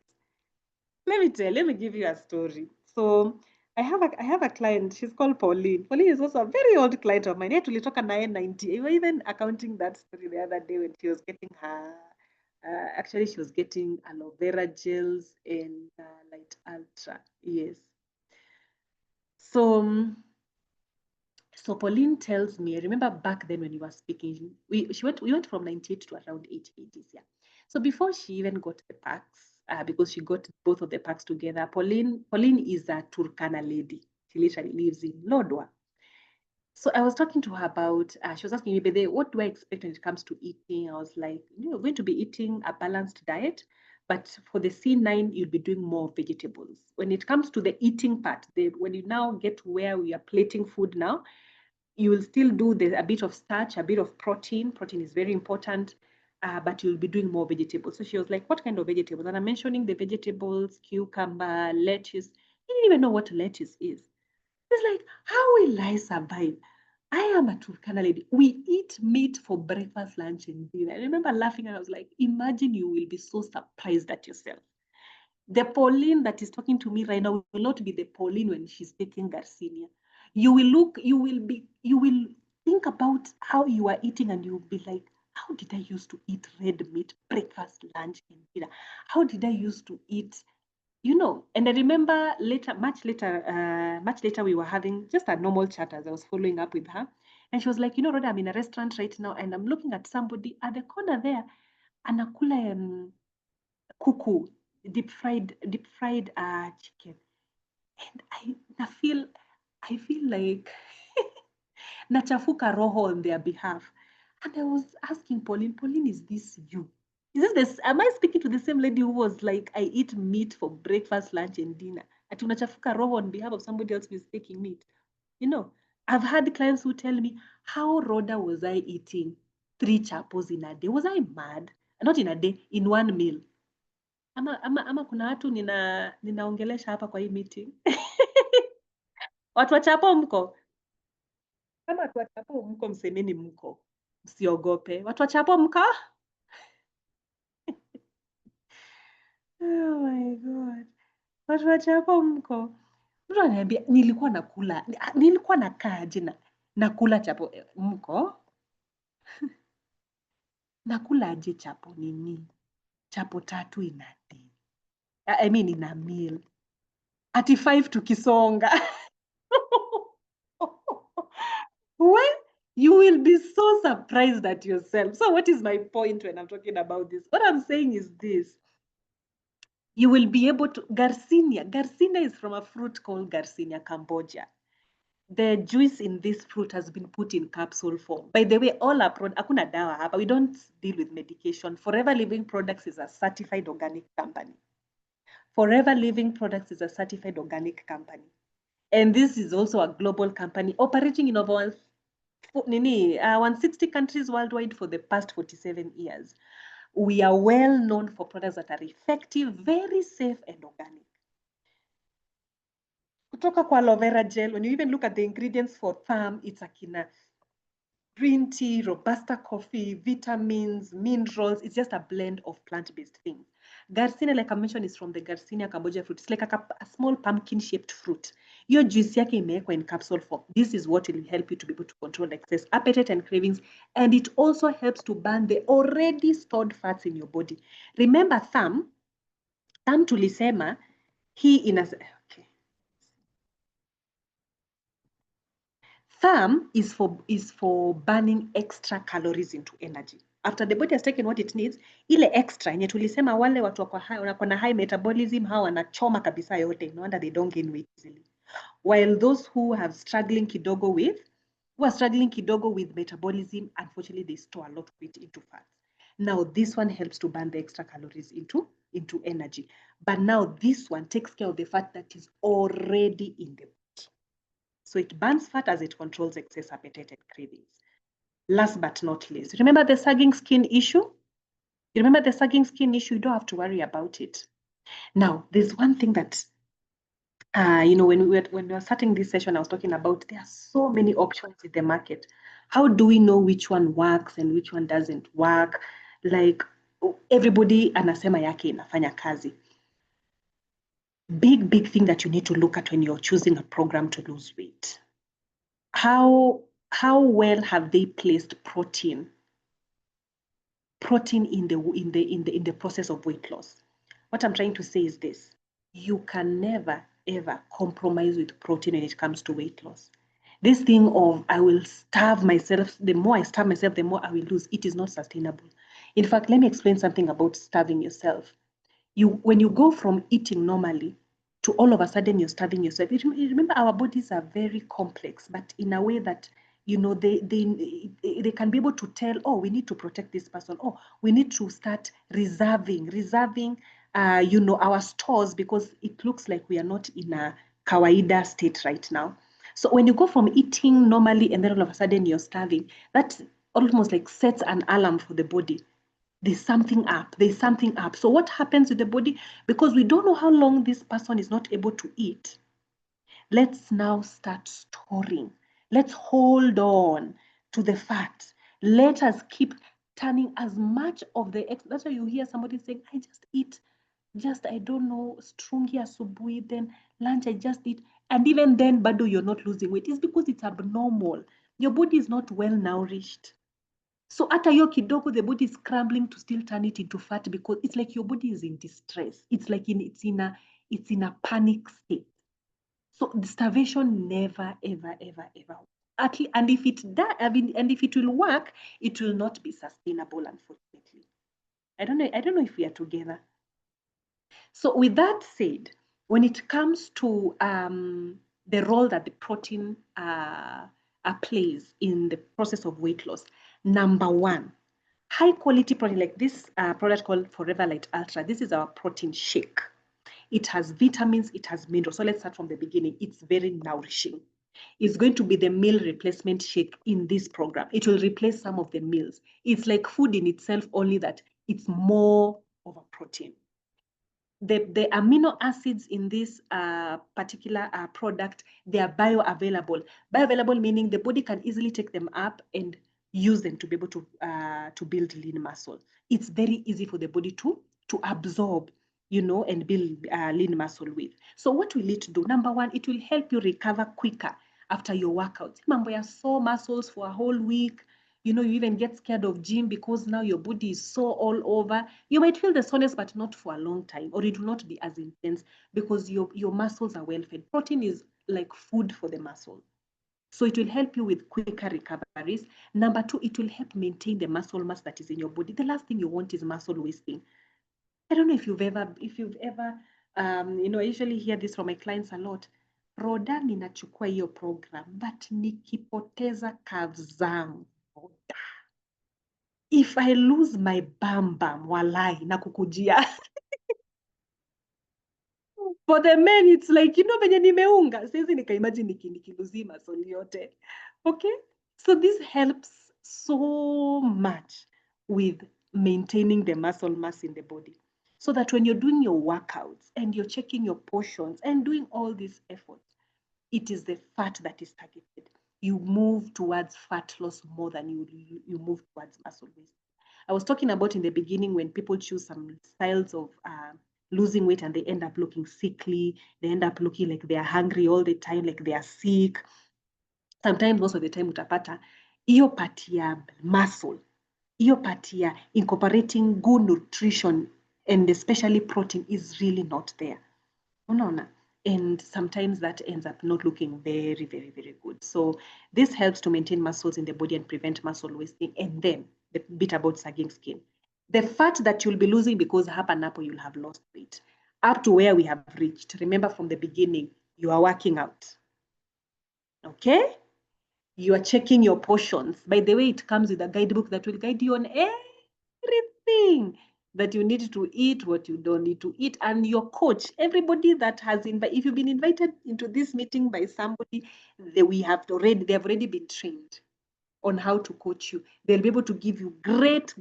Let me give you a story. So I have a client, she's called Pauline. Pauline is also a very old client of mine. Yeah, tulitoka naye 90. We were even accounting that story the other day when she was getting her, actually she was getting aloe vera gels and light ultra. Yes. So Pauline tells me, I remember back then when you were speaking, we went from 98 to around 80s, yeah. So before she even got the packs, because she got both of the packs together, Pauline is a Turkana lady. She literally lives in Lodwa. So I was talking to her about, she was asking me, but what do I expect when it comes to eating? I was like, you're going to be eating a balanced diet, but for the C9, you'll be doing more vegetables. When it comes to the eating part, when you now get where we are plating food now, you will still do a bit of starch, a bit of protein. Protein is very important, but you'll be doing more vegetables. So she was like, what kind of vegetables? And I'm mentioning the vegetables, cucumber, lettuce. He didn't even know what lettuce is. He's like, how will I survive? I am a Turkana lady. We eat meat for breakfast, lunch, and dinner. I remember laughing and I was like, imagine you will be so surprised at yourself. The Pauline that is talking to me right now will not be the Pauline when she's taking Garcinia. You will think about how you are eating and you'll be like, how did I used to eat red meat, breakfast, lunch, and dinner? How did I used to eat, and I remember much later, we were having just a normal chat as I was following up with her. And she was like, Rhoda, I'm in a restaurant right now and I'm looking at somebody at the corner there, anakula kuku, deep fried chicken. And I feel like nachafuka roho on their behalf. And I was asking Pauline, is this you? Am I speaking to the same lady who was like, I eat meat for breakfast, lunch, and dinner? Ati unachafuka roho on behalf of somebody else who is taking meat. I've had clients who tell me, how Rhoda was I eating 3 chapos in a day? Was I mad? Not in a day, in one meal. Ama kuna watu ninaongelesha hapa kwa hii meeting. Watu wa chapo mko? Kama watu wa chapo mko, msemeni mko. Msiogope. Watu wa chapo mko? Oh my God. Watu wa chapo mko? Mtu ananiambia nilikuwa nakaa jina nakula chapo mko? Nakula aje chapo nini? Chapo 3 in a day. I mean in a meal. Ati 5 tukisonga. Well, you will be so surprised at yourself. So what is my point when I'm talking about this? What I'm saying is this. You will be able to, Garcinia is from a fruit called Garcinia Cambogia. The juice in this fruit has been put in capsule form. By the way, all our products, hakuna dawa hapa. We don't deal with medication. Forever Living Products is a certified organic company. Forever Living Products is a certified organic company. And this is also a global company operating in over 160 countries worldwide for the past 47 years. We are well known for products that are effective, very safe, and organic. Kutoka kwa aloe vera gel, when you even look at the ingredients for Therm, it's akina green tea, Robusta coffee, vitamins, minerals. It's just a blend of plant-based things. Garcinia, like I mentioned, is from the Garcinia Cambogia fruit. It's like a small pumpkin-shaped fruit. Your juice yake imewekwa in capsule form. This is what will help you to be able to control excess appetite and cravings. And it also helps to burn the already stored fats in your body. Remember Therm tulisema, okay. Therm is for burning extra calories into energy. After the body has taken what it needs, ile extra yenye tulisema wale watu wako na high metabolism, hao wanachoma kabisa yote, no wonder they don't gain weight easily. While those who are struggling kidogo with metabolism, unfortunately they store a lot of it into fats. Now this one helps to burn the extra calories into energy. But now this one takes care of the fat that is already in the body. So it burns fat as it controls excess appetite and cravings. Last but not least, remember the sagging skin issue? You remember the sagging skin issue? You don't have to worry about it. Now, there's one thing that, when we were starting this session, I was talking about there are so many options in the market. How do we know which one works and which one doesn't work? Like everybody anasema yake inafanya kazi. Big thing that you need to look at when you're choosing a program to lose weight. How well have they placed protein in the process of weight loss? What I'm trying to say is this: you can never ever compromise with protein when it comes to weight loss. This thing of I will starve myself, the more I starve myself, the more I will lose, it is not sustainable. In fact, let me explain something about starving yourself. When you go from eating normally to all of a sudden you're starving yourself. Remember, our bodies are very complex, but in a way that they can be able to tell, oh, we need to protect this person. Oh, we need to start reserving our stores, because it looks like we are not in a kawaida state right now. So when you go from eating normally and then all of a sudden you're starving, that almost like sets an alarm for the body. There's something up. So what happens with the body? Because we don't know how long this person is not able to eat, let's now start storing. Let's hold on to the fat. Let us keep turning as much of the, that's why you hear somebody saying, I just eat, I don't know, strungi asubuhi, then lunch I just eat. And even then, bado, you're not losing weight. It's because it's abnormal. Your body is not well nourished. So hata hiyo kidogo, the body is scrambling to still turn it into fat because it's like your body is in distress. It's like it's in a panic state. So the starvation never, ever, ever, ever. And if and if it will work, it will not be sustainable, unfortunately. I don't know if we are together. So with that said, when it comes to the role that the protein plays in the process of weight loss, number one, high quality protein, like this product called Forever Light Ultra. This is our protein shake. It has vitamins, it has minerals. So let's start from the beginning. It's very nourishing. It's going to be the meal replacement shake in this program. It will replace some of the meals. It's like food in itself, only that it's more of a protein. The amino acids in this particular product, they are bioavailable. Bioavailable meaning the body can easily take them up and use them to be able to build lean muscle. It's very easy for the body to absorb, and build lean muscle with. So what will it do? Number one, it will help you recover quicker after your workout. Remember, you sore muscles for a whole week. You even get scared of gym because now your body is sore all over. You might feel the soreness, but not for a long time, or it will not be as intense because your muscles are well fed. Protein is like food for the muscle. So it will help you with quicker recoveries. Number two, it will help maintain the muscle mass that is in your body. The last thing you want is muscle wasting. I don't know if you've ever, I usually hear this from my clients a lot. Rhoda, ninachukua hiyo program, but nikipoteza curves zangu. If I lose my bam walai, nakukujia. For the men, it's like, venye nimeunga. Saizi nikaimagine nikiluzima muscle yote. Okay? So this helps so much with maintaining the muscle mass in the body. So that when you're doing your workouts and you're checking your portions and doing all these efforts, it is the fat that is targeted. You move towards fat loss more than you move towards muscle waste. I was talking about in the beginning when people choose some styles of losing weight and they end up looking sickly, they end up looking like they are hungry all the time, like they are sick. Sometimes most of the time utapata hiyo part ya muscle, hiyo part ya incorporating good nutrition and especially protein is really not there. Unaona? And sometimes that ends up not looking very, very, very good. So this helps to maintain muscles in the body and prevent muscle wasting. And then the bit about sagging skin. The fat that you'll be losing because hapa napo you'll have lost weight. Up to where we have reached. Remember from the beginning, you are working out. Okay? You are checking your portions. By the way, it comes with a guidebook that will guide you on everything that you need to eat, what you don't need to eat, and your coach, everybody that has invited, if you've been invited into this meeting by somebody, they have already been trained on how to coach you. They'll be able to give you great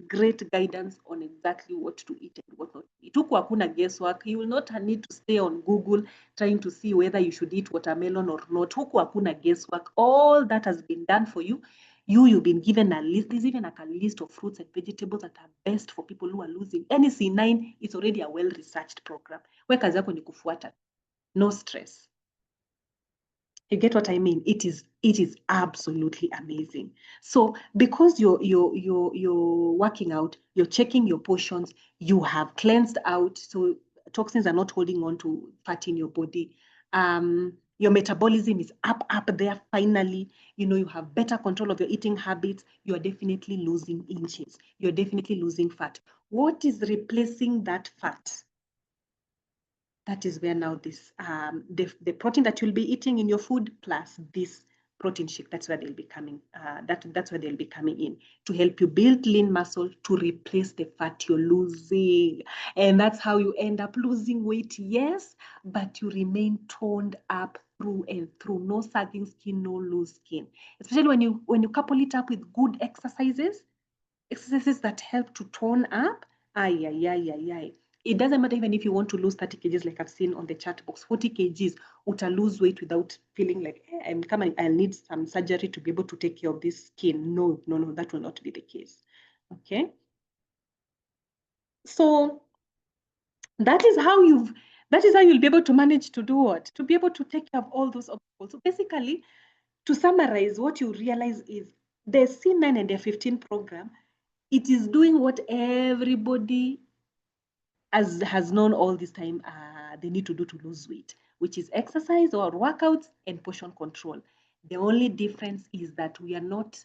guidance on exactly what to eat and what not to eat. Huku hakuna guesswork. You will not need to stay on Google trying to see whether you should eat watermelon or not. Huku hakuna guesswork. All that has been done for you. You've been given a list. There's even like a list of fruits and vegetables that are best for people who are losing. Any C9, it's already a well-researched program. We kazi yako ni kufuata. No stress. You get what I mean? It is absolutely amazing. So because you're working out, you're checking your portions, you have cleansed out, so toxins are not holding on to fat in your body. Your metabolism is up there finally. You have better control of your eating habits. You are definitely losing inches. You're definitely losing fat. What is replacing that fat? That is where now this the protein that you'll be eating in your food plus this protein shake, that's where they'll be coming. That's where they'll be coming in to help you build lean muscle to replace the fat you're losing. And that's how you end up losing weight, yes, but you remain toned up through and through. No sagging skin, no loose skin. Especially when you couple it up with good exercises that help to tone up. It doesn't matter even if you want to lose 30 kgs, like I've seen on the chat box, 40 kgs, uta lose weight without feeling like, I'm coming, I'll need some surgery to be able to take care of this skin. No, that will not be the case. Okay. So that is how you'll be able to manage to do what? To be able to take care of all those obstacles. So basically, to summarize, what you realize is The C9 and the 15 program, it is doing what everybody has known all this time they need to do to lose weight, which is exercise or workouts and portion control. The only difference is that we are not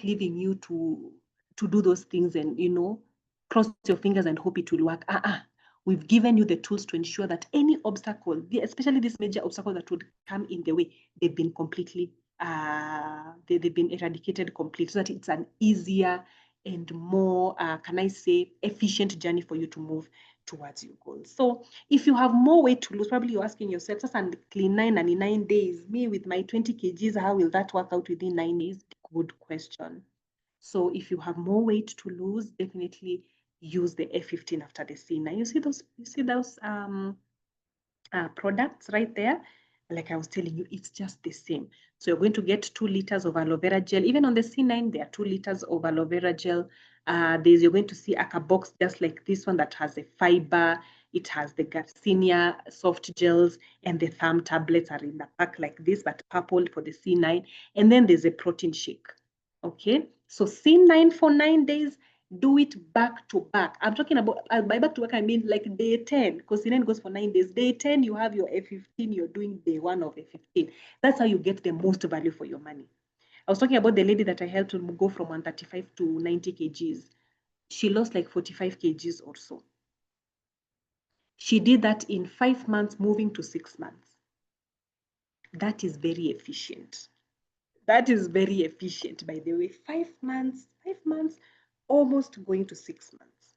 leaving you to do those things and cross your fingers and hope it will work. We've given you the tools to ensure that any obstacle, especially this major obstacle that would come in the way, they've been completely they've been eradicated completely, so that it's an easier and more, can I say, efficient journey for you to move towards your goals. So if you have more weight to lose, probably you're asking yourself, just and clean 9 days, me with my 20 kgs, how will that work out within 9 days? Good question. So if you have more weight to lose, definitely use the F15 after the C9. You see those products right there. Like I was telling you, it's just the same. So you're going to get 2 liters of aloe vera gel. Even on the C9, there are 2 liters of aloe vera gel. You're going to see a box just like this one that has a fiber. It has the Garcinia soft gels, and the thumb tablets are in the pack like this, but purple for the C9. And then there's a protein shake. Okay, so C9 for 9 days, do it back to back. I'm talking about, by back to back, I mean like day 10, because C9 goes for 9 days. Day 10, you have your F15, you're doing day 1 of F15. That's how you get the most value for your money. I was talking about the lady that I helped to go from 135 to 90 kgs. She lost like 45 kgs or so. She did that in 5 months, moving to 6 months. That is very efficient. That is very efficient, by the way. 5 months, almost going to 6 months.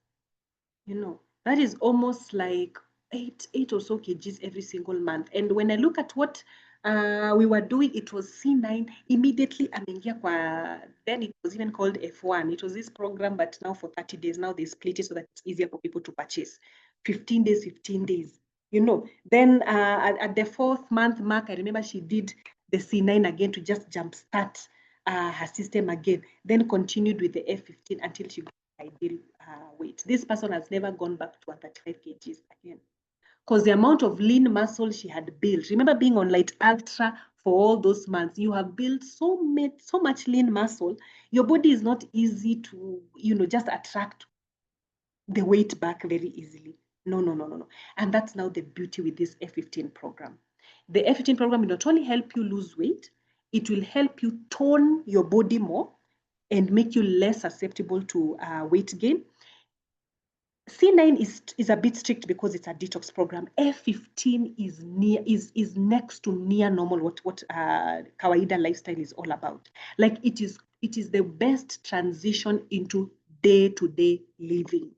That is almost like eight or so kgs every single month. And when I look at what we were doing, it was C9. Immediately ameingia kwa, then it was even called F1. It was this program, but now for 30 days. Now they split it so that it's easier for people to purchase. 15 days, 15 days. Then at the 4th month mark, I remember she did the C9 again to just jumpstart her system again. Then continued with the F15 until she got ideal weight. This person has never gone back to 35 kgs again, because the amount of lean muscle she had built. Remember being on Light Ultra for all those months, you have built so much lean muscle. Your body is not easy to, just attract the weight back very easily. No. And that's now the beauty with this F15 program. The F15 program will not only help you lose weight, it will help you tone your body more and make you less susceptible to weight gain. C9 is a bit strict because it's a detox program. F15 is next to near normal, what kawaida lifestyle is all about. Like it is the best transition into day-to-day living.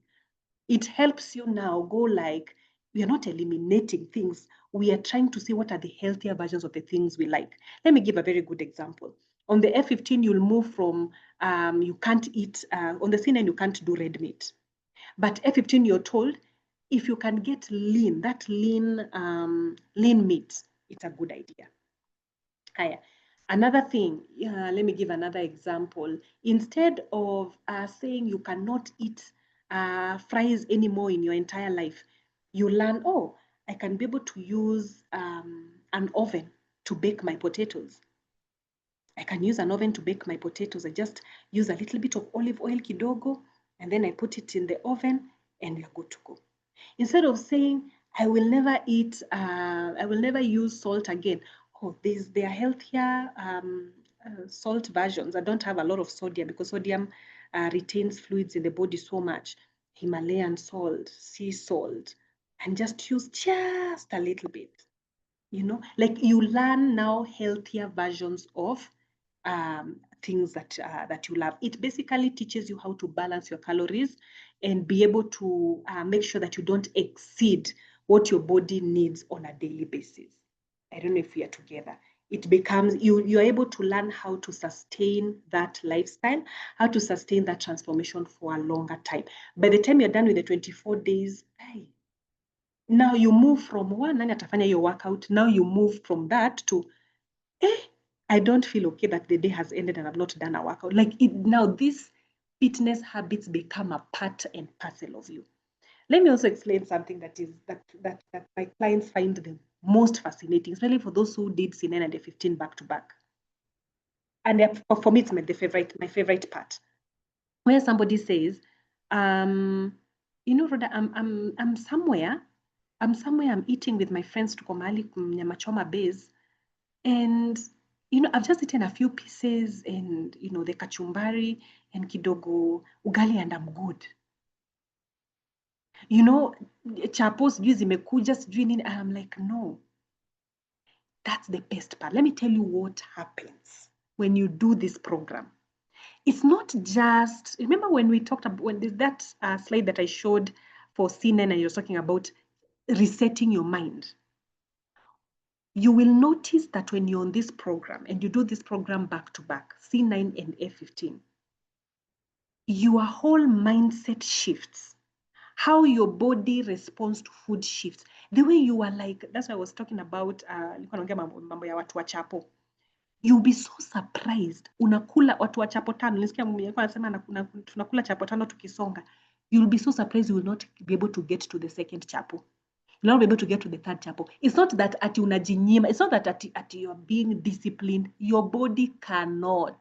It helps you now go like, we are not eliminating things. We are trying to see what are the healthier versions of the things we like. Let me give a very good example. On the F15, you'll move from, you can't eat, on the C9, you can't do red meat. But F15, you're told, if you can get lean, that lean meat, it's a good idea. Another thing, let me give another example. Instead of saying you cannot eat fries anymore in your entire life, you learn, oh, I can be able to use an oven to bake my potatoes. I can use an oven to bake my potatoes. I just use a little bit of olive oil kidogo, and then I put it in the oven, and you're good to go. Instead of saying, I will never use salt again. Oh, there are healthier salt versions that don't have a lot of sodium, because sodium retains fluids in the body so much. Himalayan salt, sea salt, and just use just a little bit. Like you learn now healthier versions of things that you love. It basically teaches you how to balance your calories and be able to make sure that you don't exceed what your body needs on a daily basis. I don't know if we are together. It becomes, you're able to learn how to sustain that lifestyle, how to sustain that transformation for a longer time. By the time you're done with the 24 days, now you move from one, nani atafanya your workout. Now you move from that to, I don't feel okay that the day has ended and I've not done a workout. Now these fitness habits become a part and parcel of you. Let me also explain something that my clients find the most fascinating, especially for those who did C9 and the 15 back to back. and for me, it's my favorite part, where somebody says, Rhoda, I'm somewhere, I'm eating with my friends, tuko mahali nyama choma base, and I've just eaten a few pieces and the kachumbari and kidogo ugali, and I'm good. Chapo sijui zimekuja sijui nini. I'm like, no, that's the best part. Let me tell you what happens when you do this program. It's not just, remember when we talked about, when that slide that I showed for C9, and you're talking about resetting your mind. You will notice that when you're on this program and you do this program back to back, C9 and F15, your whole mindset shifts. How your body responds to food shifts. The way you are like, that's why I was talking about, mambo ya watu wa chapo. You'll be so surprised. Unakula watu wa chapo tano. Nilisikia mume yako anasema tunakula chapo tano tukisonga. You'll be so surprised you will not be able to get to the second chapo. You'll not be able to get to the third chapo. It's not that ati unajinyima. It's not that ati you're being disciplined. Your body cannot.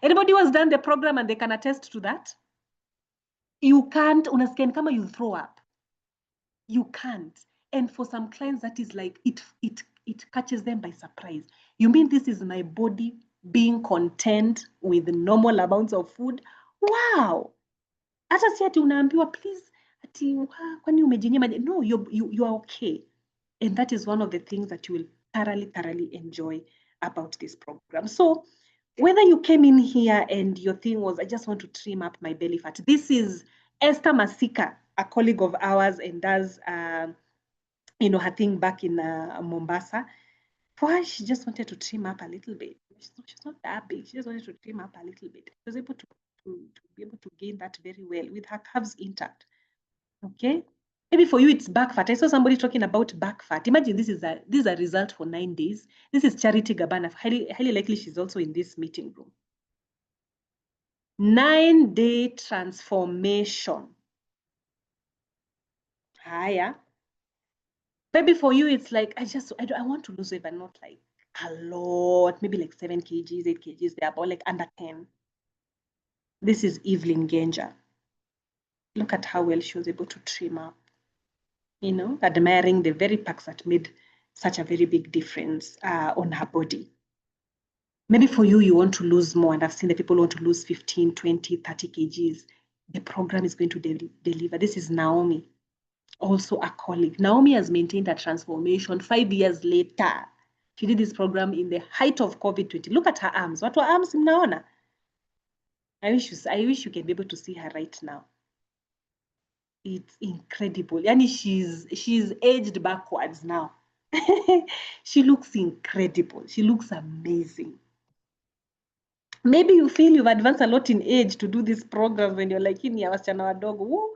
Anybody who has done the program and they can attest to that? You can't, unasikia kama you throw up. You can't. And for some clients, that is like, it catches them by surprise. You mean this is my body being content with normal amounts of food? Wow. Hata si ati unaambiwa, please, ati kwani umejinyima? No, you are okay. And that is one of the things that you will thoroughly enjoy about this program. So whether you came in here and your thing was, I just want to trim up my belly fat. This is Esther Masika, a colleague of ours, and does, her thing back in Mombasa. For her, she just wanted to trim up a little bit. She's not that big. She just wanted to trim up a little bit. She was able to be able to gain that very well with her curves intact. Okay. Maybe for you, it's back fat. I saw somebody talking about back fat. Imagine this is a result for 9 days. This is Charity Gabana. Highly likely she's also in this meeting room. 9-day transformation. Higher. Maybe for you, it's like, I want to lose weight, but not like a lot. Maybe like 7 kgs, 8 kgs. They're about like under 10. This is Evelyn Genja. Look at how well she was able to trim up. Admiring the very packs that made such a very big difference on her body. Maybe for you, you want to lose more, and I've seen the people who want to lose 15, 20, 30 kgs. The program is going to deliver. This is Naomi, also a colleague. Naomi has maintained a transformation 5 years later. She did this program in the height of COVID-20. Look at her arms. What were arms mnaona? I wish you can be able to see her right now. It's incredible. Yani she's aged backwards now. She looks incredible. She looks amazing. Maybe you feel you've advanced a lot in age to do these programs when you're like in wasichana wadogo.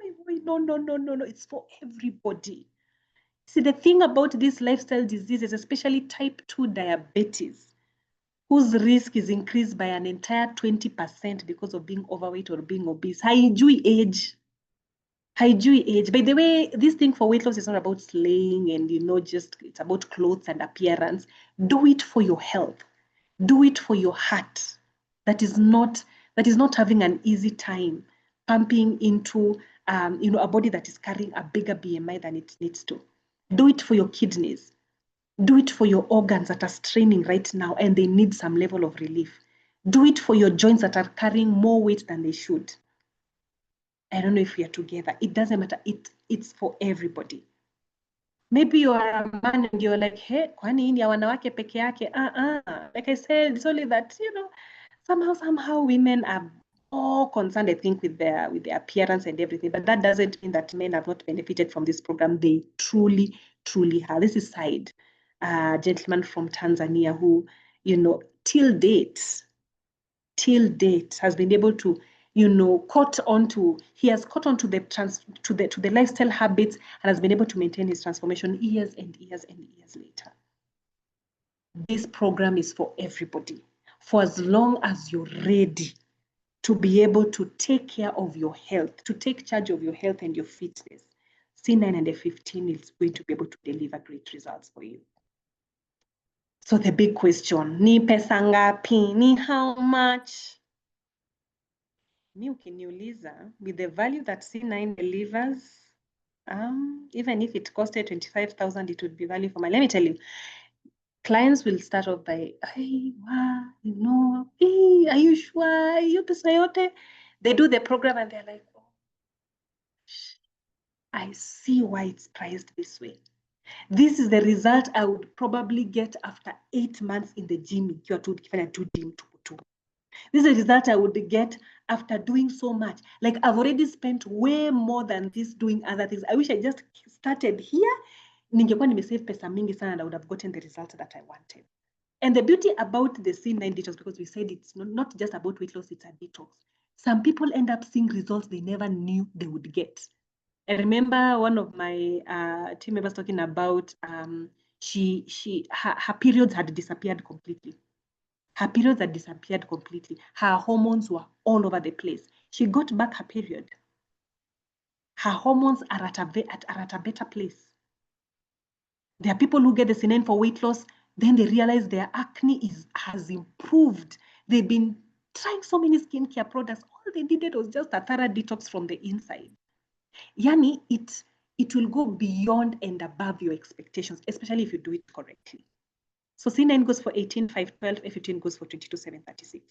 No. It's for everybody. See, the thing about these lifestyle diseases, especially type 2 diabetes, whose risk is increased by an entire 20% because of being overweight or being obese. Haijui age. Haijui age. By the way, this thing for weight loss is not about slaying and, just it's about clothes and appearance. Do it for your health. Do it for your heart. That is not having an easy time pumping into, a body that is carrying a bigger BMI than it needs to. Do it for your kidneys. Do it for your organs that are straining right now and they need some level of relief. Do it for your joints that are carrying more weight than they should. I don't know if we are together. It doesn't matter. It's for everybody. Maybe you are a man and you're like, hey, kwani hii ni ya wanawake peke yake? Like I said, it's only that, somehow women are more concerned, I think, with their appearance and everything. But that doesn't mean that men have not benefited from this program. They truly have. This is Said, a gentleman from Tanzania who, till date has been able to, he has caught on to the lifestyle habits and has been able to maintain his transformation years and years later. This program is for everybody, for as long as you're ready to be able to take care of your health, to take charge of your health and your fitness. C9 and F15 is going to be able to deliver great results for you. So the big question, ni pesa ngapi, ni how much? Mi ukiniuliza, with the value that C9 delivers, even if it costed 25,000, it would be value for money. Let me tell you, clients will start off by, hey, wow, hey, are you sure? You pesa yote? They do the program and they're like, oh, I see why it's priced this way. This is the result I would probably get after 8 months in the gym. This is the result I would get after doing so much. Like I've already spent way more than this doing other things. I wish I just started here. Ningekuwa nimesave pesa mingi sana and I would have gotten the result that I wanted. And the beauty about the C9 detox, because we said it's not just about weight loss, it's a detox. Some people end up seeing results they never knew they would get. I remember one of my team members talking about her periods had disappeared completely. Her periods had disappeared completely. Her hormones were all over the place. She got back her period. Her hormones are at a better place. There are people who get the C9 for weight loss, then they realize their acne has improved. They've been trying so many skincare products. All they needed was just a thorough detox from the inside. Yani, it will go beyond and above your expectations, especially if you do it correctly. So C9 goes for 18, 5, 12, F15 goes for 22, 7, 36.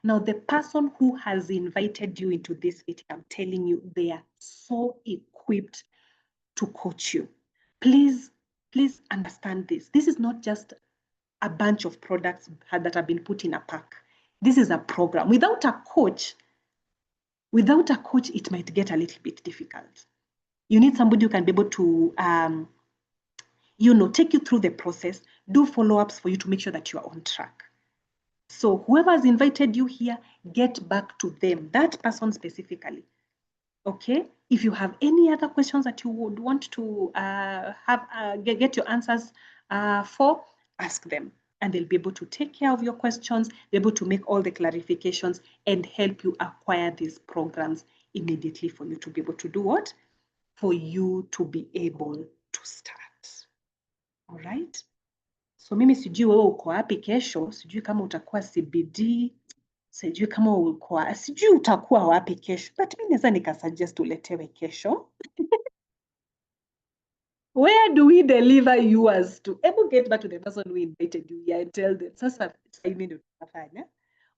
Now, the person who has invited you into this meeting, I'm telling you, they are so equipped to coach you. Please understand this. This is not just a bunch of products that have been put in a pack. This is a program. Without a coach, it might get a little bit difficult. You need somebody who can be able to, take you through the process, do follow-ups for you to make sure that you are on track. So whoever has invited you here, get back to them, that person specifically. Okay? If you have any other questions that you would want to get your answers for, ask them. And they'll be able to take care of your questions, be able to make all the clarifications and help you acquire these programs immediately for you to be able to do what? For you to be able to start. All right? So mimi sijui wewe uko wapi kesho, sijui kama utakuwa CBD, sijui kama sijui utakuwa wapi kesho, but mimi naweza nikasuggest uletewe kesho. Where do we deliver yours to? Ebu get back to the person who invited you here and tell them, sasa mimi ndio tutafanya.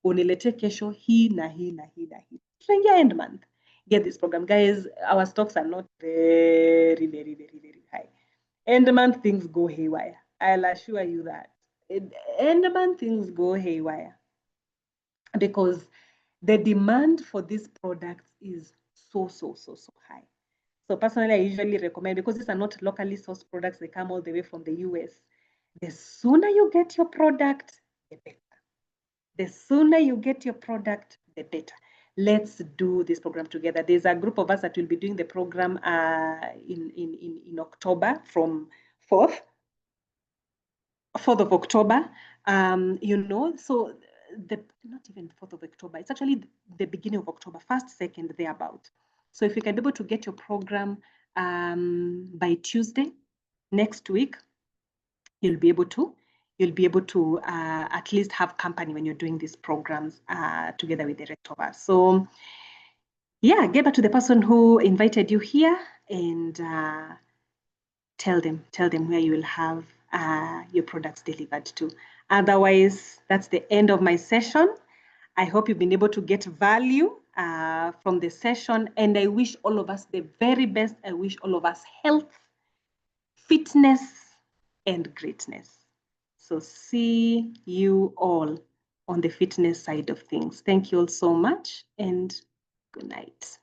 Uniletee kesho hii na hii na hii na hii. Tunaingia end month. Get this program. Guys, our stocks are not very, very, very, very high. End month things go haywire. I'll assure you that. End month things go haywire. Because the demand for these products is so high. So personally, I usually recommend, because these are not locally sourced products, they come all the way from the US. The sooner you get your product, the better. The sooner you get your product, the better. Let's do this program together. There's a group of us that will be doing the program in October from 4th of October. So not even 4th of October, it's actually the beginning of October, 1st, 2nd, thereabout. So if you can be able to get your program by Tuesday next week, you'll be able to at least have company when you're doing these programs together with the rest of us. So yeah, get back to the person who invited you here and tell them where you will have your products delivered to. Otherwise, that's the end of my session. I hope you've been able to get value from the session, and I wish all of us the very best. I wish all of us health, fitness, and greatness. So see you all on the fitness side of things. Thank you all so much, and good night.